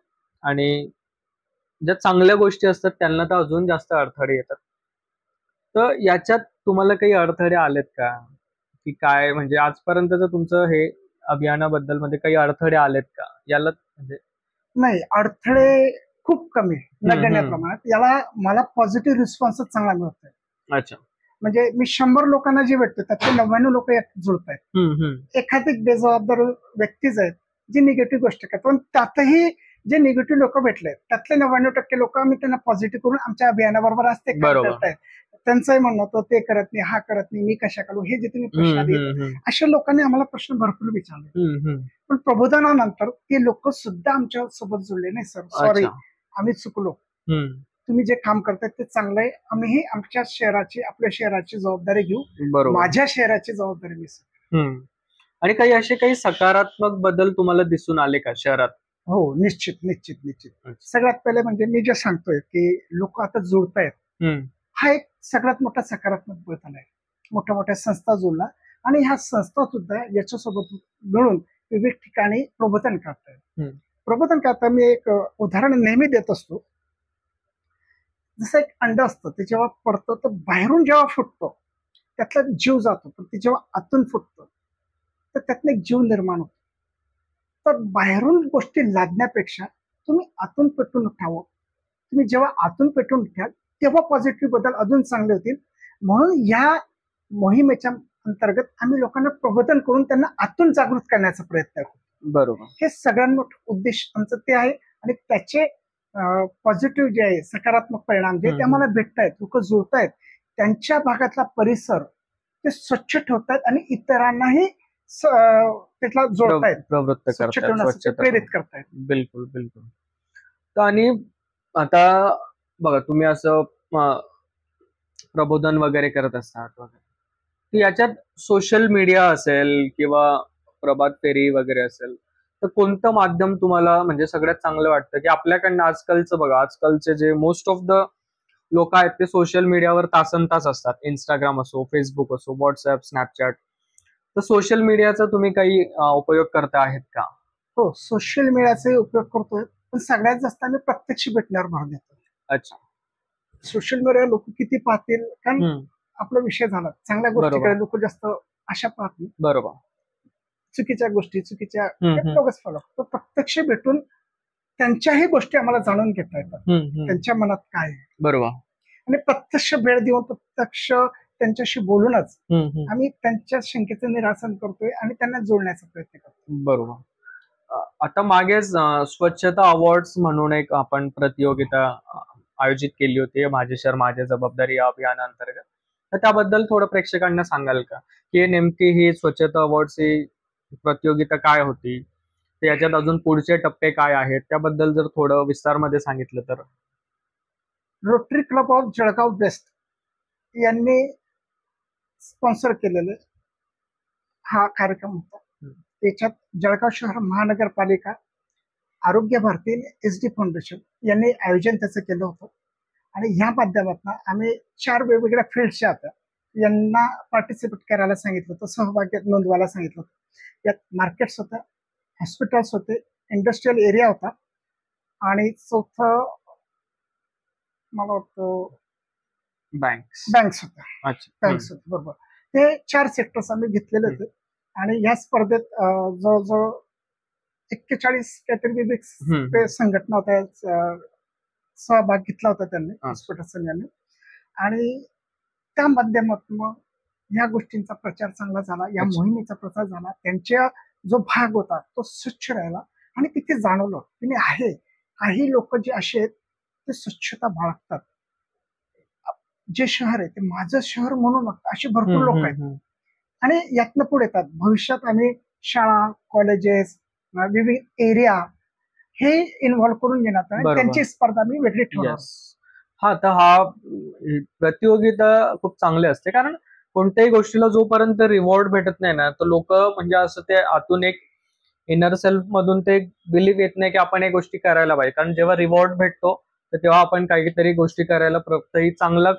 Speaker 1: आणि ज्या चांगल्या गोष्टी असतात त्यांना तर अजून जास्त अडथळे येतात. तर याच्यात तुम्हाला काही अडथळे आलेत का, की काय म्हणजे आजपर्यंतचं तुमचं हे अभियानाबद्दल मध्ये काही अडथळे आलेत का याला म्हणजे?
Speaker 2: नाही, अडथळे खूप कमी, नगण्य प्रमाणात. याला मला पॉझिटिव्ह रिस्पॉन्सच चांगला मिळतोय.
Speaker 1: अच्छा.
Speaker 2: म्हणजे मी 100 लोकांना जे भेटतो त्यातले 99 लोक यात जुळत आहेत. एखादी बेजबाबदार व्यक्तीच आहेत जी निगेटिव्ह गोष्ट करतात, पण त्यातही जे निगेटिव्ह लोक भेटले त्यातले 99% लोक आम्ही त्यांना पॉझिटिव्ह करून आमच्या अभियानाबरोबर असते करतायत. त्यांचंही म्हणणं होतं ते करत नाही, हा करत नाही, मी कशा करू, हे जे तुम्ही प्रश्न देत अशा लोकांनी आम्हाला प्रश्न भरपूर विचारले. पण प्रबोधनानंतर ते लोक सुद्धा आमच्या सोबत जुळले. नाही सर, सॉरी, आम्ही चुकलो, तुम्ही जे काम करताय ते चांगलं आहे, आम्हीही आमच्या शहराची, आपल्या शहराची जबाबदारी घेऊ. माझ्या शहराची जबाबदारी मी.
Speaker 1: आणि काही असे काही सकारात्मक बदल तुम्हाला दिसून आले का शहरात?
Speaker 2: हो, निश्चित निश्चित निश्चित. सगळ्यात पहिले म्हणजे मी जे सांगतोय की लोक आता जुळतायत, हा एक सगळ्यात मोठा सकारात्मक बदल आहे. मोठ्या मोठ्या संस्था जुळला आणि ह्या संस्था सुद्धा याच्यासोबत मिळून विविध ठिकाणी प्रबोधन करतायत. प्रबोधन करता मी एक उदाहरण नेहमी देत असतो. जसं एक अंड असतं, ते जेव्हा पडतं तर बाहेरून जेव्हा फुटतं त्यातला जीव जातो, पण ते जेव्हा आतून फुटतं तर त्यातनं एक जीव निर्माण होतो. तर बाहेरून गोष्टी लादण्यापेक्षा तुम्ही आतून पेटून उठावं. तुम्ही जेव्हा आतून पेटून उठाल तेव्हा पॉझिटिव्ह बदल अजून चांगले होतील. म्हणून या मोहिमेच्या अंतर्गत आम्ही लोकांना प्रबोधन करून त्यांना आतून जागृत करण्याचा प्रयत्न करतो.
Speaker 1: बरोबर.
Speaker 2: हे सगळ्यात मोठं उद्देश आमचं ते आहे. आणि त्याचे पॉझिटिव्ह जे आहे, सकारात्मक परिणाम जे ते आम्हाला भेटतायत, लोक जुळतायत, त्यांच्या भागातला परिसर ते स्वच्छ ठेवतायत आणि इतरांनाही त्याला जोडतायत,
Speaker 1: प्रवृत्त करतायत,
Speaker 2: प्रेरित करतायत.
Speaker 1: बिलकुल बिलकुल. तर आणि आता बघा, तुम्ही असं प्रबोधन वगैरे करत असतात वगैरे, तर याच्यात सोशल मीडिया असेल किंवा प्रभात फेरी वगैरे असेल, तर कोणतं माध्यम तुम्हाला म्हणजे सगळ्यात चांगलं वाटतं? की आपल्याकडनं आजकालचं बघा, आजकालचे जे मोस्ट ऑफ द लोक आहेत ते सोशल मीडियावर तासन तास असतात. इंस्टाग्राम असो, फेसबुक असो, व्हॉट्सअप, स्नॅपचॅट. तर सोशल मीडियाचा तुम्ही काही उपयोग करता आहेत का?
Speaker 2: हो, सोशल मीडियाचा उपयोग करतोय, पण सगळ्यात जास्त आम्ही प्रत्यक्ष भेटण्यावर भर देतो.
Speaker 1: अच्छा.
Speaker 2: सोशल मीडिया लोक किती पाहतील, कारण आपला विषय झाला, चांगल्या गोष्टीकडे लोक जास्त आशा पाहतील.
Speaker 1: बरोबर.
Speaker 2: चुकीच्या गोष्टी, चुकीच्या लोकच फॉलो. तर प्रत्यक्ष भेटून त्यांच्याही गोष्टी आम्हाला जाणून घेता येतात, त्यांच्या मनात काय आहे.
Speaker 1: बरोबर.
Speaker 2: आणि प्रत्यक्ष भेट देऊन, प्रत्यक्ष त्यांच्याशी बोलूनच आम्ही त्यांच्या शंकेचं निरासन करतोय आणि त्यांना जोडण्याचा प्रयत्न करतो.
Speaker 1: बरोबर. आता मागेच स्वच्छता अवॉर्ड्स म्हणून एक आपण प्रतियोगिता आयोजित केली होती, माझे शहर माझी जबाबदारी या अभियानांतर्गत. तर त्याबद्दल थोडं प्रेक्षकांना सांगाल का, की नेमकी ही स्वच्छता अवॉर्ड्स ही प्रतियोगिता काय होती, तर याच्यात अजून पुढचे टप्पे काय आहेत त्याबद्दल जर थोडं विस्तारमध्ये सांगितलं तर?
Speaker 2: Rotary club of Jalgaon west यांनी स्पॉन्सर केलेलं हा कार्यक्रम होता. त्याच्यात जळगाव शहर महानगरपालिका, आरोग्य भारती, SD फाउंडेशन यांनी आयोजन त्याचं केलं होतं. आणि ह्या माध्यमातून आम्ही 4 वेगवेगळ्या फील्डच्या होत्या, यांना पार्टिसिपेट करायला सांगितलं होतं, सहभाग नोंदवायला सांगितलं होतं. यात मार्केट्स होत्या, हॉस्पिटल्स होते, इंडस्ट्रियल एरिया होता, आणि चौथं मला वाटतं बँक्स होत्या. बँक्स होत्या, बरोबर. हे 4 सेक्टर्स आम्ही घेतलेले होते. आणि या स्पर्धेत जवळजवळ 41 काहीतरी विविध संघटना होत्या, सहभाग घेतला होता त्यांनी, हॉस्पिटल संघाने. आणि त्या माध्यमातून या गोष्टींचा प्रचार चांगला झाला, या मोहिमेचा प्रचार झाला. त्यांच्या जो भाग होता तो स्वच्छ राहिला आणि तिथे जाणवलं की आहे काही लोक जे असे आहेत ते स्वच्छता बाळगतात. जे शहर आहे ते माझं शहर म्हणून असे भरपूर लोक आहेत आणि यातनं पुढे येतात. भविष्यात आम्ही शाळा, कॉलेजेस, विविध एरिया हे इन्व्हॉल्व्ह करून घेण्यात आणि त्यांची स्पर्धा मी वेगळी ठेवणार.
Speaker 1: हा, तर हा प्रतियोगिता खूप चांगली असते, कारण कोणत्याही गोष्टीला जोपर्यंत रिवॉर्ड भेटत नाही ना, तर लोक म्हणजे असं ते आतून एक इनर सेल्फ मधून ते बिलीव्ह येत नाही की आपण एक गोष्टी करायला पाहिजे. कारण जेव्हा रिवॉर्ड भेटतो तर तेव्हा आपण काहीतरी गोष्टी करायला ही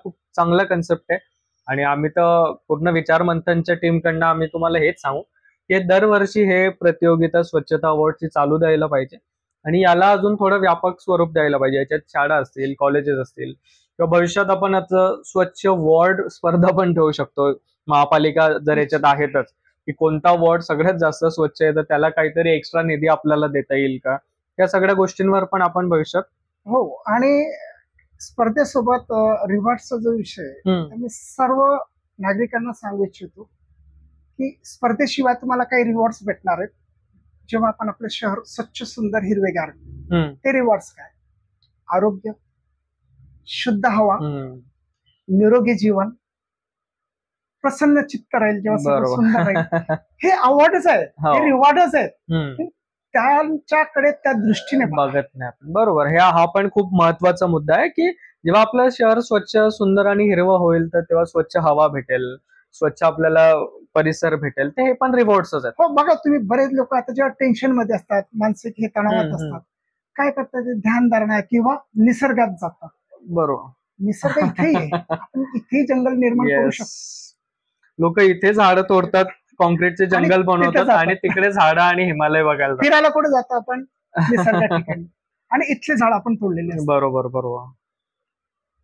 Speaker 1: खूप चांगला कन्सेप्ट आहे. आणि आम्ही तर पूर्ण विचार मंथनच्या टीमकडनं आम्ही तुम्हाला हेच सांगू की दरवर्षी हे प्रतियोगिता स्वच्छता अवॉर्डची चालू द्यायला पाहिजे आणि याला अजून थोडं व्यापक स्वरूप द्यायला पाहिजे. याच्यात शाळा असतील, कॉलेजेस असतील किंवा भविष्यात आपण स्वच्छ वॉर्ड स्पर्धा पण ठेवू शकतो. महापालिका जर याच्यात आहेतच की कोणता वॉर्ड सगळ्यात जास्त स्वच्छ आहे तर त्याला काहीतरी एक्स्ट्रा निधी आपल्याला देता येईल का, या सगळ्या गोष्टींवर पण आपण भविष्यात.
Speaker 2: हो, आणि स्पर्धेसोबत रिवॉर्डचा जो विषय मी सर्व नागरिकांना सांगू इच्छितो की स्पर्धेशिवाय तुम्हाला काही रिवॉर्ड्स भेटणार आहेत. जेव्हा आपण आपलं शहर स्वच्छ, सुंदर, हिरवेगार, ते रिवॉर्ड्स काय? आरोग्य, शुद्ध हवा, निरोगी जीवन, प्रसन्न चित्त राहील जेव्हा सगळं सुंदर राहील. हे अवॉर्डच आहेत, हे रिवॉर्डच आहेत. त्यांच्याकडे त्या दृष्टीने
Speaker 1: बघत नाही आपण. बरोबर, हा पण खूप महत्वाचा मुद्दा आहे की जेव्हा आपलं शहर स्वच्छ, सुंदर आणि हिरवं होईल तर तेव्हा स्वच्छ हवा भेटेल, स्वच्छ आपल्याला परिसर भेटेल, ते हे पण रिवॉर्ड्सच आहेत.
Speaker 2: हो, बघा तुम्ही बरेच लोक आता जेव्हा टेन्शन मध्ये असतात, मानसिक हे तणावात असतात, काय करतात? ध्यानधारणा किंवा निसर्गात जातात.
Speaker 1: बरोबर,
Speaker 2: निसर्ग इथे आहे, आपण इथे जंगल निर्माण करू शकतो.
Speaker 1: लोक इथे झाडं तोडतात, कॉन्क्रीटचे जंगल बनवतात आणि तिकडे झाडं आणि हिमालय बघायला
Speaker 2: फिरायला कुठे जातो आपण? निसर्गा ठिकाणी, आणि इथले झाड आपण तोडलेले.
Speaker 1: बरोबर बरोबर.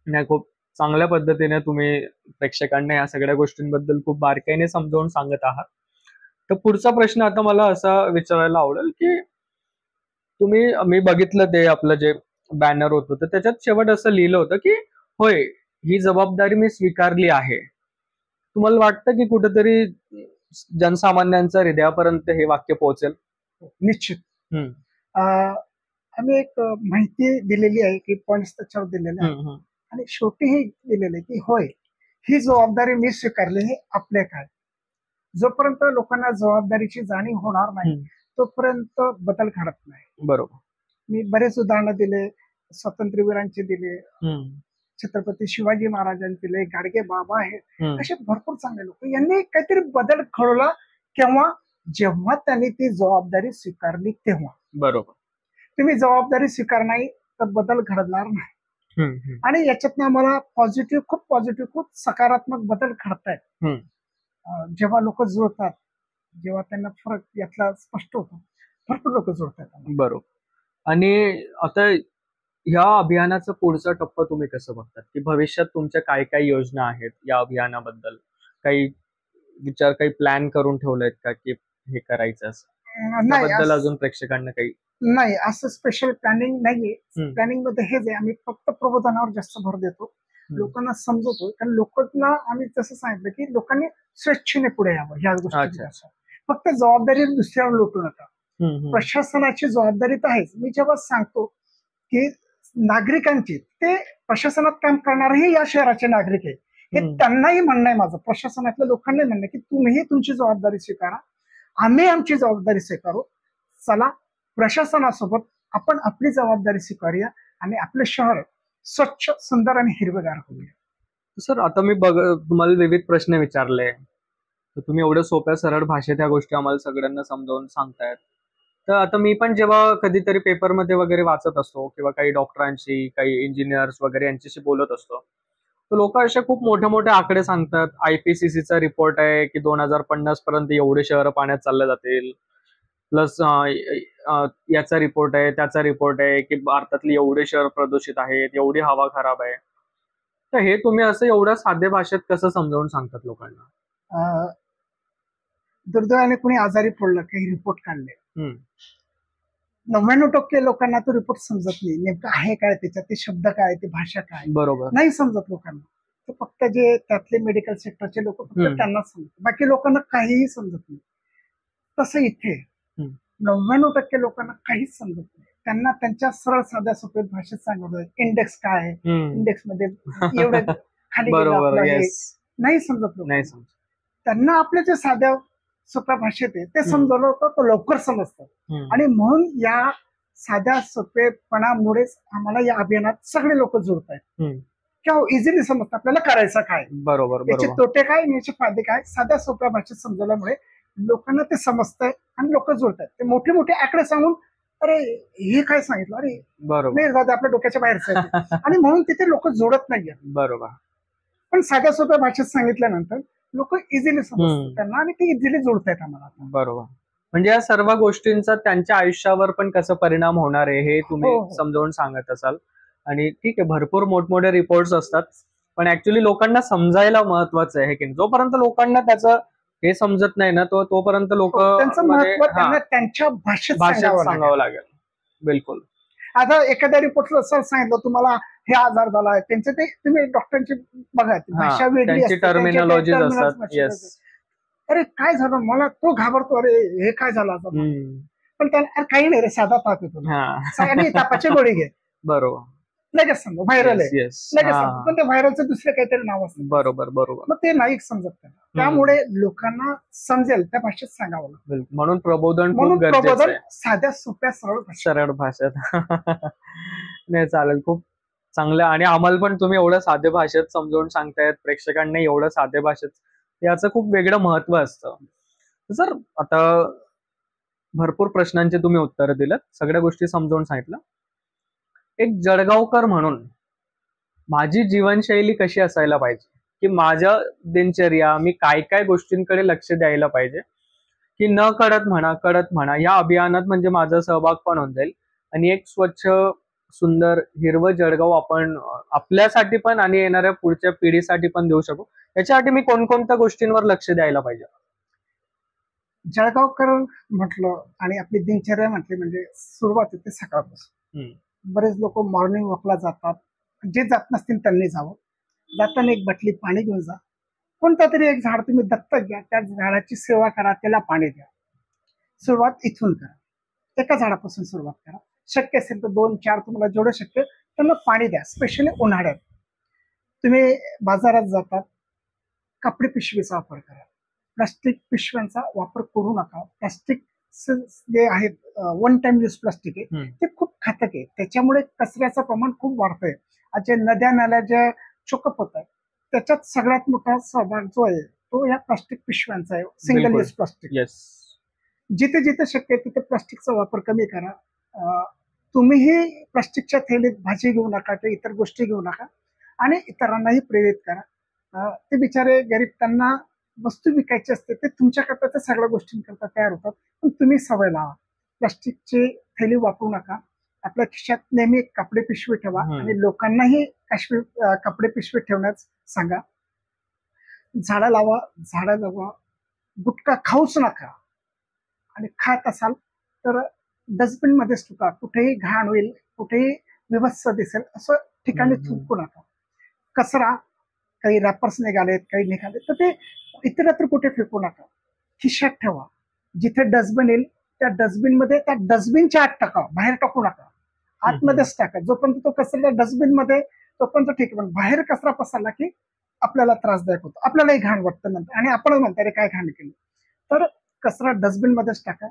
Speaker 1: नाही, खूप चांगल्या पद्धतीने तुम्ही प्रेक्षकांना या सगळ्या गोष्टींबद्दल खूप बारकाईने समजावून सांगत आहात. तर पुढचा प्रश्न आता मला असा विचारायला आवडेल की मी बघितलं ते आपलं जे बॅनर होतं तर त्याच्यात शेवट असं लिहिलं होतं की होय, ही जबाबदारी मी स्वीकारली आहे. तुम्हाला वाटतं की कुठेतरी जनसामान्यांच्या हृदयापर्यंत हे वाक्य पोहोचेल?
Speaker 2: निश्चित. आम्ही एक माहिती दिलेली आहे की पॉइंट्स त्याच्यावर दिलेले आहे आणि शेवटी हे दिलेलं आहे की होय, ही जबाबदारी मी स्वीकारली. हे आपले काय, जोपर्यंत लोकांना जबाबदारीची जाणीव होणार नाही तोपर्यंत बदल घडत नाही.
Speaker 1: बरोबर.
Speaker 2: मी बरेच उदाहरणं दिले, स्वातंत्र्यवीरांचे दिले, छत्रपती शिवाजी महाराजांचे दिले, गाडगे बाबा आहेत, असे भरपूर चांगले लोक. यांनी काहीतरी बदल घडवला केव्हा? जेव्हा त्यांनी ती जबाबदारी स्वीकारली तेव्हा.
Speaker 1: बरोबर.
Speaker 2: तुम्ही जबाबदारी स्वीकार नाही तर बदल घडणार नाही. आणि याच्यातनं आम्हाला खूप सकारात्मक बदल घडतायत. जेव्हा लोक जुळतात, जेव्हा त्यांना फरक यातला स्पष्ट होतो, भरपूर लोक जुळतात.
Speaker 1: बरोबर. आणि आता या अभियानाचा पुढचा टप्पा तुम्ही कसं बघतात की भविष्यात तुमच्या काय काय योजना आहेत या अभियानाबद्दल? काही विचार, काही प्लॅन करून ठेवलेत का की हे करायचं असं? त्याबद्दल अजून प्रेक्षकांना काही?
Speaker 2: नाही, असं स्पेशल प्लॅनिंग नाहीये. प्लॅनिंग मध्ये हेच आहे, आम्ही फक्त प्रबोधनावर जास्त भर देतो, लोकांना समजवतो. कारण लोकांना आम्ही जसं सांगितलं की लोकांनी स्वेच्छेने पुढे यावं ह्या गोष्टी. फक्त जबाबदारी दुसऱ्यावर लोटू नका. प्रशासनाची जबाबदारी तर आहेच. मी जेव्हा सांगतो की नागरिकांची, ते प्रशासनात काम करणारेही या शहराचे नागरिक आहे, हे त्यांनाही म्हणणं आहे माझं, प्रशासनातल्या लोकांनाही म्हणणं की तुम्हीही तुमची जबाबदारी स्वीकारा, आम्ही आमची जबाबदारी स्वीकारू. चला, प्रशासनासोबत आपण आपली जबाबदारी स्वीकारूया आणि आपलं शहर स्वच्छ, सुंदर आणि हिरवेगार होऊया.
Speaker 1: सर, आता मी तुम्हाला विविध प्रश्न विचारले, तर तुम्ही एवढ्या सोप्या सरळ भाषेत ह्या गोष्टी आम्हाला सगळ्यांना समजावून सांगतायत. तर आता मी पण जेव्हा कधीतरी पेपरमध्ये वगैरे वाचत असतो किंवा काही डॉक्टरांशी, काही इंजिनियर्स वगैरे यांच्याशी बोलत असतो, तर लोक असे खूप मोठे मोठे आकडे सांगतात. IPCCचा रिपोर्ट आहे की 2050 पर्यंत एवढे शहर पाण्यात चालले जातील, प्लस याचा रिपोर्ट आहे, त्याचा रिपोर्ट आहे की भारतातली एवढे शहर प्रदूषित आहेत, एवढी हवा खराब आहे. तर हे तुम्ही असं एवढ्या साध्या भाषेत कसं समजावून सांगतात लोकांना?
Speaker 2: दुर्दैवाने कोणी आजारी पडलं, काही रिपोर्ट काढले, 99% लोकांना तो रिपोर्ट समजत नाही. नेमकं आहे काय त्याच्यात, ते शब्द काय, ते भाषा काय,
Speaker 1: बरोबर
Speaker 2: नाही समजत लोकांना. तर फक्त जे त्यातले मेडिकल सेक्टरचे लोक फक्त त्यांनाच समजत, बाकी लोकांना काहीही समजत नाही. तसं इथे 99% लोकांना काहीच समजत नाही. त्यांना त्यांच्या सरळ साध्या सोप्या भाषेत सांगत इंडेक्स काय आहे, इंडेक्स मध्ये एवढं खाली गेलं
Speaker 1: बरोबर.
Speaker 2: आपलं हे
Speaker 1: येस.
Speaker 2: नाही समजत
Speaker 1: नाही
Speaker 2: लोकांना.
Speaker 1: समजत.
Speaker 2: त्यांना आपल्या जे साध्या सोप्या भाषेत आहे ते समजवलं होतं तो लवकर समजतं. आणि म्हणून या साध्या सोपेपणामुळेच आम्हाला या अभियानात सगळे लोक जुळत आहेत किंवा इझिली समजतं आपल्याला करायचं काय,
Speaker 1: बरोबर
Speaker 2: याचे
Speaker 1: बरोबर.
Speaker 2: तोटे काय आणि याचे फायदे काय साध्या सोप्या भाषेत समजवल्यामुळे लोकांना ते समजतंय आणि लोक जुळत आहेत. ते मोठे मोठे आकडे सांगून अरे हे काय सांगितलं, अरे
Speaker 1: बरोबर.
Speaker 2: नाही जाऊ दे, आपल्या डोक्याच्या बाहेरचं आहे ते. आणि म्हणून तिथे लोक जोडत नाहीये.
Speaker 1: बरोबर.
Speaker 2: पण साध्या सोप्या भाषेत सांगितल्यानंतर लोक इझिली समजतात त्यांना आणि ते इझिली जुळतायत आम्हाला.
Speaker 1: बरोबर. म्हणजे या सर्व गोष्टींचा त्यांच्या आयुष्यावर पण कसं परिणाम होणार आहे हे तुम्ही
Speaker 2: हो, हो.
Speaker 1: समजावून सांगत असाल. आणि ठीक आहे, भरपूर मोठमोठे रिपोर्ट्स असतात, पण ऍक्च्युली लोकांना समजायला महत्वाचं आहे की जोपर्यंत लोकांना त्याचं हे समजत नाही ना तोपर्यंत लोक
Speaker 2: त्यांचं महत्व त्यांना त्यांच्या भाषेत
Speaker 1: सांगावं लागेल. बिलकुल.
Speaker 2: आता एखाद्या रिपोर्ट असं सांगितलं तुम्हाला हे आजार झाला आहे, त्यांचे ते तुम्ही डॉक्टरांची बघा भाषा वेगळी असते,
Speaker 1: टर्मिनॉलॉजीज असतात. येस.
Speaker 2: अरे काय झालं, मला तो घाबरतो, अरे हे काय झालं आता. पण त्याला काही नाही रे, साधा ताप येतो आणि तापाची गोळी घे,
Speaker 1: बरोबर,
Speaker 2: लगेच सांगतो व्हायरल आहे, लगेच सांगतो. पण ते व्हायरलचं दुसरे काहीतरी नाव असतं.
Speaker 1: बरोबर बरोबर.
Speaker 2: मग ते नाही समजत त्यांना. त्यामुळे लोकांना समजेल त्या भाषेत सांगावं लागतं.
Speaker 1: म्हणून प्रबोधन खूप गरजेचं आहे,
Speaker 2: साध्या सोप्या
Speaker 1: सरळ भाषेत. नाही चालेल, खूप चांगलं. आणि आम्हाला पण तुम्ही एवढं साध्या भाषेत समजावून सांगतायत, प्रेक्षकांना एवढं साध्या भाषेत, याचं खूप वेगळं महत्व असतं. सर आता भरपूर प्रश्नांचे तुम्ही उत्तर दिलं, सगळ्या गोष्टी समजावून सांगितलं. एक जळगावकर म्हणून माझी जीवनशैली कशी असायला पाहिजे, की माझ्या दिनचर्या मी काय काय गोष्टींकडे लक्ष द्यायला पाहिजे, की न कळत म्हणा या अभियानात म्हणजे माझा सहभाग पण होऊन जाईल आणि एक स्वच्छ सुंदर हिरवं जळगाव आपण आपल्यासाठी पण आणि येणाऱ्या पुढच्या पिढीसाठी पण देऊ शकू, याच्यासाठी मी कोणकोणत्या गोष्टींवर लक्ष द्यायला पाहिजे?
Speaker 2: जळगावकर म्हटलं आणि आपली दिनचर्या म्हटली म्हणजे सुरुवात होते सकाळपासून. बरेच लोक मॉर्निंग वॉकला जातात, जे जात नसतील त्यांनी जावं. जाताना एक बाटली पाणी घेऊन जा. कोणता तरी एक झाड तुम्ही दत्तक घ्या, त्या झाडाची सेवा करा, त्याला पाणी द्या. सुरुवात इथून करा, एका झाडापासून सुरुवात करा. शक्य असेल तर 2-4 तुम्हाला जेवढं शक्य त्यांना पाणी द्या. स्पेशली उन्हाळ्यात तुम्ही बाजारात जातात, कपडे पिशवीचा वापर करा, प्लास्टिक पिशव्यांचा वापर करू नका. प्लास्टिक जे आहेत वन टाइम यूज प्लास्टिक आहे ते खूप घातक आहे, त्याच्यामुळे कचऱ्याचं प्रमाण खूप वाढतंय. आज नद्या नाल्या ज्या चोकअप होत आहेत त्याच्यात सगळ्यात मोठा सहभाग जो आहे तो या प्लास्टिक पिशव्यांचा आहे, सिंगल यूज प्लास्टिक. जिथे जिथे शक्य आहे तिथे प्लास्टिकचा वापर कमी करा. तुम्हीही प्लास्टिकच्या थैलीत भाजी घेऊ नका किंवा इतर गोष्टी घेऊ नका आणि इतरांनाही प्रेरित करा. ते बिचारे गरीब, त्यांना वस्तू विकायची असते, ते तुमच्याकरता त्या सगळ्या गोष्टींकरता तयार होतात, पण तुम्ही सवय लावा. प्लास्टिकची थैली वापरू नका. आपल्या खिशात नेहमी कपडे पिशवी ठेवा आणि लोकांनाही कपडे पिशवी ठेवण्यास सांगा. झाडं लावा, झाडं जगवा. गुटखा खाऊच नका आणि खात असाल तर डस्टबिन मध्येच टाका. कुठेही घाण होईल, कुठेही विभत्स दिसेल असं ठिकाणी थुंकू नका. कचरा काही रॅपर्स निघालेत, काही निघाले तर ते इतरत्र कुठे फेकू नका, खिशात ठेवा. जिथे डस्टबिन येईल त्या डस्टबिन मध्ये, त्या डस्टबिनच्या आत टाका, बाहेर टाकू नका, आतमध्येच टाका. जोपर्यंत तो कचरा डस्टबिन मध्ये तोपर्यंत ठीक आहे, पण बाहेर कचरा पसरला की आपल्याला त्रासदायक होतो, आपल्यालाही घाण वाटतं नंतर आणि आपण म्हणतो अरे काय घाण केली. तर कचरा डस्टबिन मध्येच टाका.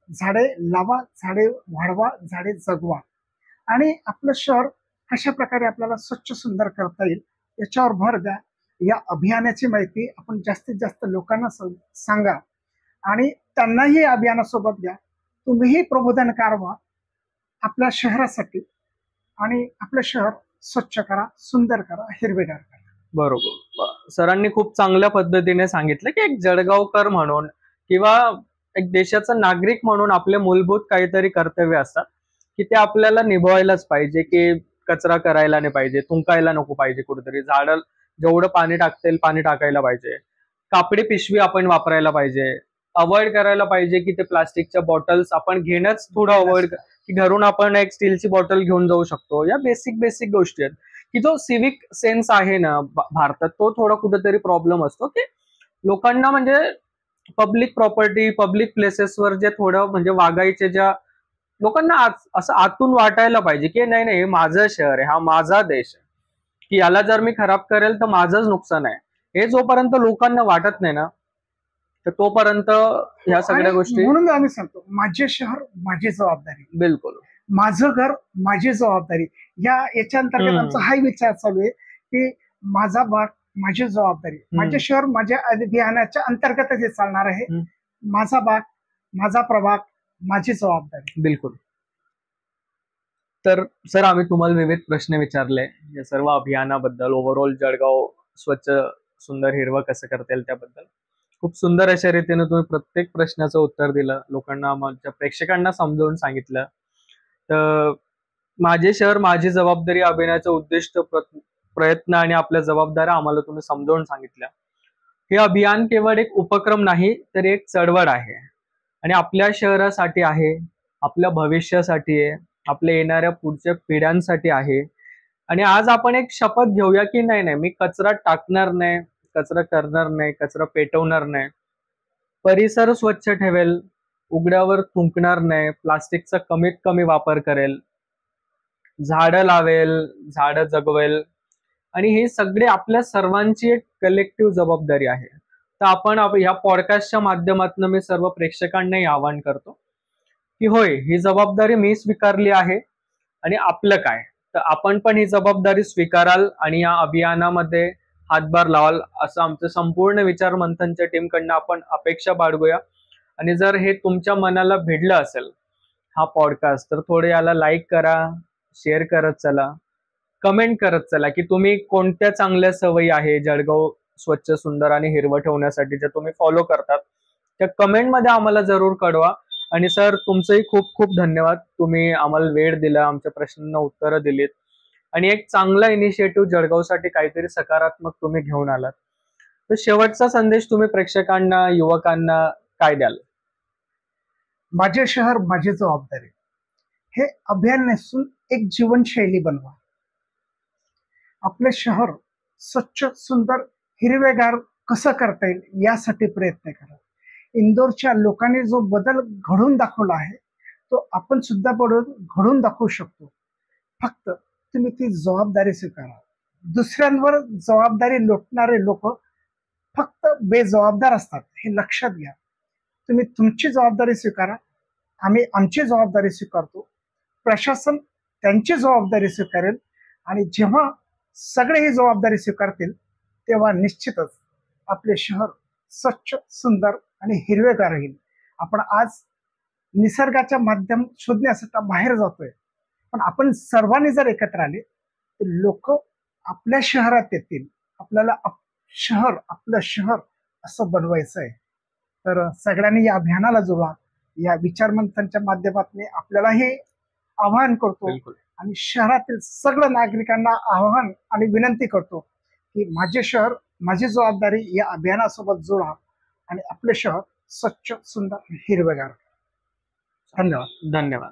Speaker 2: झाडे लावा, झाडे वाढवा, झाडे जगवा आणि आपलं शहर कशा प्रकारे आपल्याला स्वच्छ सुंदर करता येईल याच्यावर भर द्या. या अभियानाची माहिती आपण जास्तीत जास्त लोकांना सांगा आणि त्यांनाही अभियानासोबत घ्या. तुम्हीही प्रबोधनकार व्हा आपल्या शहरासाठी आणि आपलं शहर स्वच्छ करा, सुंदर करा, हिरवेगार करा.
Speaker 1: बरोबर. सरांनी खूप चांगल्या पद्धतीने सांगितलं की एक जळगावकर म्हणून किंवा एक देशाचा नागरिक म्हणून आपले मूलभूत काहीतरी कर्तव्य असतात की ते आपल्याला निभवायलाच पाहिजे, की कचरा करायला नाही पाहिजे, थुंकायला नको पाहिजे, कुठेतरी झाडं जेवढं पाणी टाकतील पाणी टाकायला पाहिजे, कापडी पिशवी आपण वापरायला पाहिजे, अवॉइड करायला पाहिजे की ते प्लास्टिकच्या बॉटल्स आपण घेणंच थोडं अवॉइड, की घरून आपण एक स्टीलची बॉटल घेऊन जाऊ शकतो. या बेसिक गोष्टी आहेत की जो सिव्हिक सेन्स आहे ना भारतात तो थोडा कुठेतरी प्रॉब्लेम असतो की लोकांना म्हणजे पब्लिक प्रॉपर्टी, पब्लिक प्लेसेसवर जे थोडं म्हणजे वागायचे, ज्या लोकांना असं आतून वाटायला पाहिजे की नाही नाही, हे माझं शहर आहे, हा माझा देश आहे, की याला जर मी खराब करेल तर माझंच नुकसान आहे. हे जोपर्यंत लोकांना वाटत नाही ना, तर तोपर्यंत ह्या सगळ्या
Speaker 2: आणि
Speaker 1: गोष्टी.
Speaker 2: म्हणून आम्ही सांगतो, माझे शहर माझी जबाबदारी,
Speaker 1: बिलकुल.
Speaker 2: माझं घर माझी जबाबदारी. याच्या अंतर्गत आमचा हाही विचार चालू आहे की माझा भाग माझी जबाबदारी, माझे शहर माझ्या अभियानाच्या अंतर्गतच हे चालणार आहे. माझा भाग माझा प्रभाग माझी जबाबदारी.
Speaker 1: बिलकुल. तर सर, आम्ही तुम्हाला विविध प्रश्न विचारले या सर्व अभियानाबद्दल, ओव्हरऑल जळगाव स्वच्छ सुंदर हिरवं कसं करता येईल त्याबद्दल. खूप सुंदर अशा रीतीने तुम्ही प्रत्येक प्रश्नाचं उत्तर दिलं, लोकांना, आमच्या प्रेक्षकांना समजावून सांगितलं. तर माझे शहर माझी जबाबदारी अभियानाचं उद्दिष्ट, प्रयत्न आणि आपल्या जबाबदाऱ्या आम्हाला तुम्ही समजावून सांगितल्या. हे अभियान केवळ एक उपक्रम नाही, तर एक चळवळ आहे आणि आपल्या शहरासाठी आहे, आपल्या भविष्यासाठी आहे, आपल्या येणाऱ्या पुढच्या पिढ्यांसाठी आहे. आणि आज आपण एक शपथ घेऊया की नाही नाही, मी कचरा टाकणार नाही, कचरा करणार नाही, कचरा पेटवणार नाही, परिसर स्वच्छ ठेवेल, उघड्यावर थुंकणार नाही, प्लास्टिकचा कमीत कमी वापर करेल, झाडं लावेल, झाडं जगवेल. आणि हे सगळे आपल्या सर्वांची एक कलेक्टिव्ह जबाबदारी आहे. तर आपण ह्या पॉडकास्टच्या माध्यमातून मी सर्व प्रेक्षकांनाही आवाहन करतो की होय, ही जबाबदारी मी स्वीकारली आहे आणि आपलं काय, तर आपण पण ही जबाबदारी स्वीकाराल आणि या अभियानामध्ये हातभार लावाल, असं आमचं संपूर्ण विचार मंथनच्या टीमकडनं आपण अपेक्षा बाळगूया. आणि जर हे तुमच्या मनाला भिडलं असेल हा पॉडकास्ट, तर थोडं याला लाईक करा, शेअर करत चला, कमेंट करत चला की तुम्ही कोणत्या चांगल्या सवयी आहे जळगाव स्वच्छ सुंदर आणि हिरवं ठेवण्यासाठी ज्या तुम्ही फॉलो करतात, त्या कमेंटमध्ये आम्हाला जरूर कळवा. आणि सर, तुमचंही खूप खूप धन्यवाद, तुम्ही आम्हाला वेळ दिला, आमच्या प्रश्नांना उत्तरं दिलीत आणि एक चांगला इनिशिएटिव्ह जळगावसाठी काहीतरी सकारात्मक तुम्ही घेऊन आलात. तर शेवटचा संदेश तुम्ही प्रेक्षकांना, युवकांना काय द्याल?
Speaker 2: माझे शहर माझी जबाबदारी हे अभियान नसून एक जीवनशैली बनवा. आपले शहर स्वच्छ सुंदर हिरवेगार कसं करता येईल यासाठी प्रयत्न करा. इंदोरच्या लोकांनी जो बदल घडून दाखवला आहे, तो आपण सुद्धा घडून दाखवू शकतो. फक्त तुम्ही ती जबाबदारी स्वीकारा. दुसऱ्यांवर जबाबदारी लोटणारे लोक फक्त बेजबाबदार असतात, हे लक्षात घ्या. तुम्ही तुमची जबाबदारी स्वीकारा, आम्ही आमची जबाबदारी स्वीकारतो, प्रशासन त्यांची जबाबदारी स्वीकारेल. आणि जेव्हा सगळे ही जबाबदारी स्वीकारतील, तेव्हा निश्चितच आपले शहर स्वच्छ सुंदर आणि हिरवेगार राहील. आपण आज निसर्गाच्या माध्यम शोधण्यासाठी बाहेर जातोय, पण आपण सर्वांनी जर एकत्र आले तर लोक आपल्या शहरात येतील. आपल्याला आपलं शहर असं बनवायचं आहे. तर सगळ्यांनी या अभियानाला जोडा. या विचारमंथनच्या माध्यमातून आपल्याला हे आवाहन करतो आणि शहरातील सगळ्या नागरिकांना आवाहन आणि विनंती करतो की माझे शहर माझी जबाबदारी या अभियानासोबत जोडा आणि आपले शहर स्वच्छ सुंदर हिरवेगार. धन्यवाद.
Speaker 1: धन्यवाद.